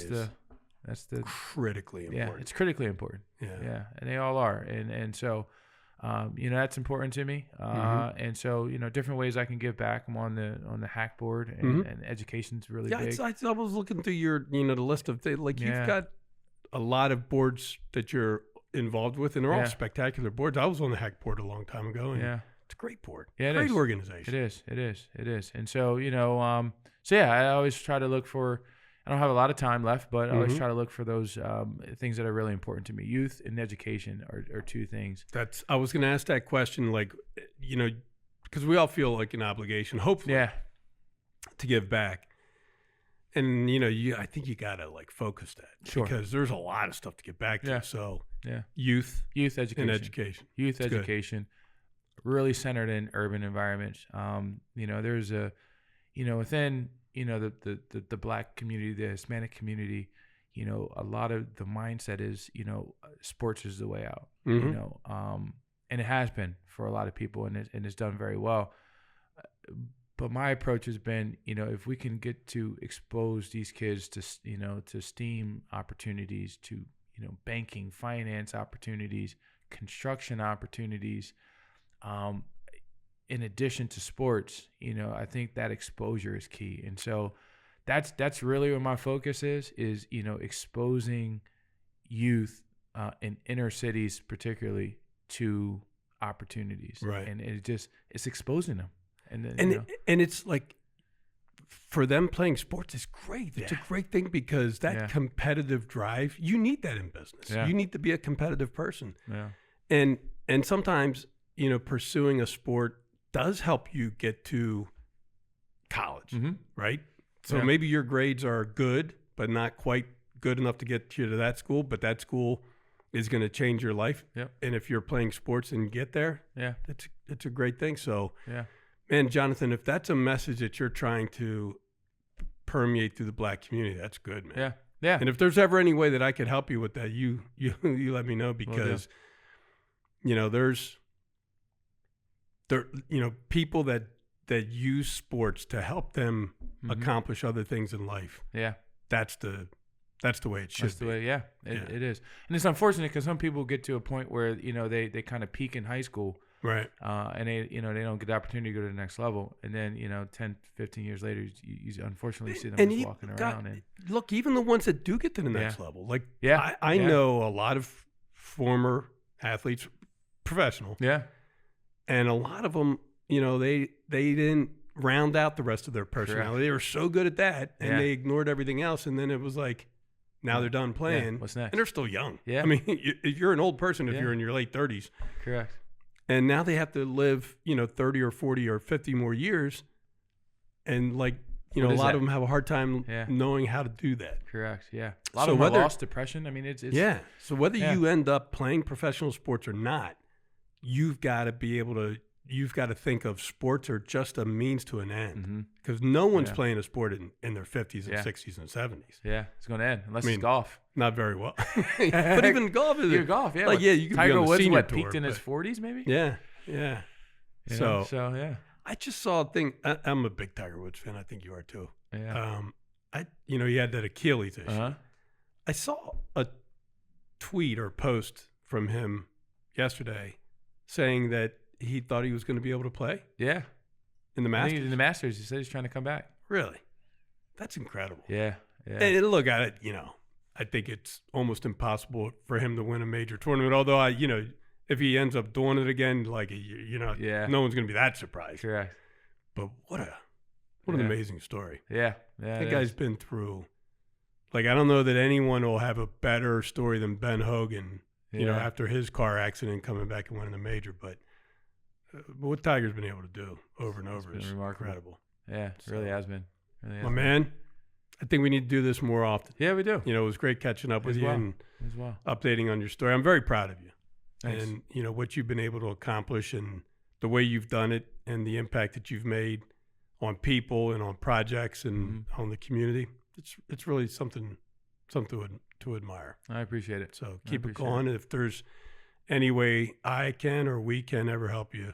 that's the critically important. Yeah, it's critically important. Yeah. And they all are. And so, that's important to me. And so, different ways I can give back. I'm on the hack board, and education's really big. I was looking through your, the list of things. Like, you've got a lot of boards that you're involved with, and they're all spectacular boards. I was on the hack board a long time ago, and it's a great board. Yeah, great organization. It is. And so, I always try to look for, I don't have a lot of time left, but I always try to look for those things that are really important to me. Youth and education are two things. I was going to ask that question, like, because we all feel like an obligation, hopefully, to give back. And, I think you got to focus that because there's a lot of stuff to get back to. Yeah. So youth education, and education, youth it's education, really centered in urban environments. There's a, within, the Black community, the Hispanic community, a lot of the mindset is, sports is the way out, and it has been for a lot of people, and it's done very well. But my approach has been, if we can get to expose these kids to, to STEAM opportunities, to, banking, finance opportunities, construction opportunities, in addition to sports, I think that exposure is key. And so that's really where my focus is, exposing youth in inner cities, particularly, to opportunities. Right. And it's exposing them. And it's like, for them, playing sports is great. It's a great thing because that competitive drive, you need that in business. Yeah. You need to be a competitive person. Yeah. And sometimes, pursuing a sport does help you get to college, right? So maybe your grades are good, but not quite good enough to get you to that school, but that school is going to change your life. Yep. And if you're playing sports and get there, it's a great thing. So, man, Jonathan, if that's a message that you're trying to permeate through the Black community, that's good, man. Yeah. And if there's ever any way that I could help you with that, you let me know, because there people that use sports to help them accomplish other things in life. Yeah. That's the way it should be. That's the way, it is. And it's unfortunate because some people get to a point where, they kind of peak in high school. Right. And they don't get the opportunity to go to the next level. And then, 10, 15 years later, you unfortunately see them just walking around. And look, even the ones that do get to the next level, like, I Yeah. know a lot of former athletes, professional. Yeah. And a lot of them, they didn't round out the rest of their personality. Correct. They were so good at that, and Yeah. they ignored everything else. And then it was like, now they're done playing. Yeah. What's next? And they're still young. Yeah. I mean, you're an old person if Yeah. you're in your late 30s. Correct. And now they have to live, 30 or 40 or 50 more years. And like, a What is lot that? of them have a hard time Yeah. knowing how to do that. Correct. Yeah. A lot So of them have whether- lost depression. I mean, it's Yeah. So whether Yeah. you end up playing professional sports or not, you've got to think of sports are just a means to an end. Mm-hmm. Because no one's Yeah. playing a sport in their 50s and Yeah. 60s and 70s. Yeah, it's going to end unless I mean, it's golf. Not very well. But even golf is Even golf, yeah. Like, yeah, you can Tiger be on the Woods senior what, tour, peaked in his but- 40s, maybe. Yeah. You know? So yeah, I just saw a thing. I'm a big Tiger Woods fan. I think you are too. yeah. He had that Achilles issue. Uh-huh. I saw a tweet or post from him yesterday saying that he thought he was going to be able to play Yeah. in the I Masters. think in the Masters, he said he's trying to come back. Really? That's incredible. Yeah. Yeah. And look at it, I think it's almost impossible for him to win a major tournament. Although if he ends up doing it again, like Yeah. no one's going to be that surprised. Correct. But what an Yeah. amazing story. Yeah. Yeah. That it guy's is. been through. Like, I don't know that anyone will have a better story than Ben Hogan. Yeah. After his car accident, coming back and winning a major. But what Tiger's been able to do over and over been is remarkable. incredible. Yeah. It really has been. Really has My been. man, I think we need to do this more often. Yeah, we do. It was great catching up with As you well. and As well. updating on your story. I'm very proud of you. Thanks. And, what you've been able to accomplish and the way you've done it and the impact that you've made on people and on projects and on the community. It's really something to admire. I appreciate it. So keep it appreciate going. And if there's any way I can or we can ever help you,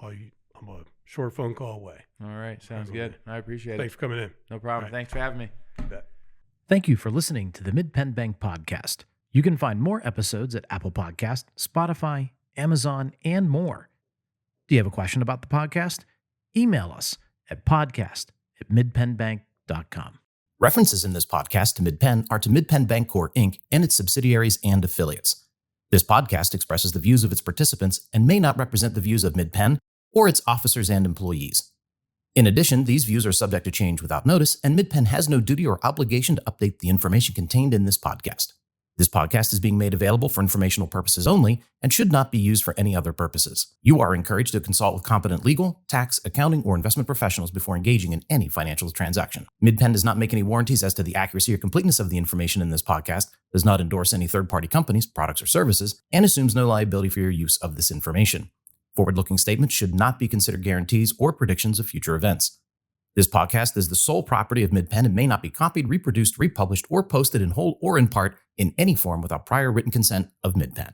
I'm a short phone call away. All right. Sounds Absolutely. good. I appreciate Thanks it. for coming in. No problem. All right. Thanks for having me. You bet. Thank you for listening to the MidPennbank podcast. You can find more episodes at Apple Podcast, Spotify, Amazon, and more. Do you have a question about the podcast? Email us at podcast@midpennbank.com. References in this podcast to MidPenn are to MidPenn Bancorp, Inc. and its subsidiaries and affiliates. This podcast expresses the views of its participants and may not represent the views of MidPenn or its officers and employees. In addition, these views are subject to change without notice, and MidPenn has no duty or obligation to update the information contained in this podcast. This podcast is being made available for informational purposes only and should not be used for any other purposes. You are encouraged to consult with competent legal, tax, accounting, or investment professionals before engaging in any financial transaction. MidPenn does not make any warranties as to the accuracy or completeness of the information in this podcast, does not endorse any third-party companies, products, or services, and assumes no liability for your use of this information. Forward-looking statements should not be considered guarantees or predictions of future events. This podcast is the sole property of MidPenn and may not be copied, reproduced, republished, or posted in whole or in part in any form without prior written consent of MidPenn.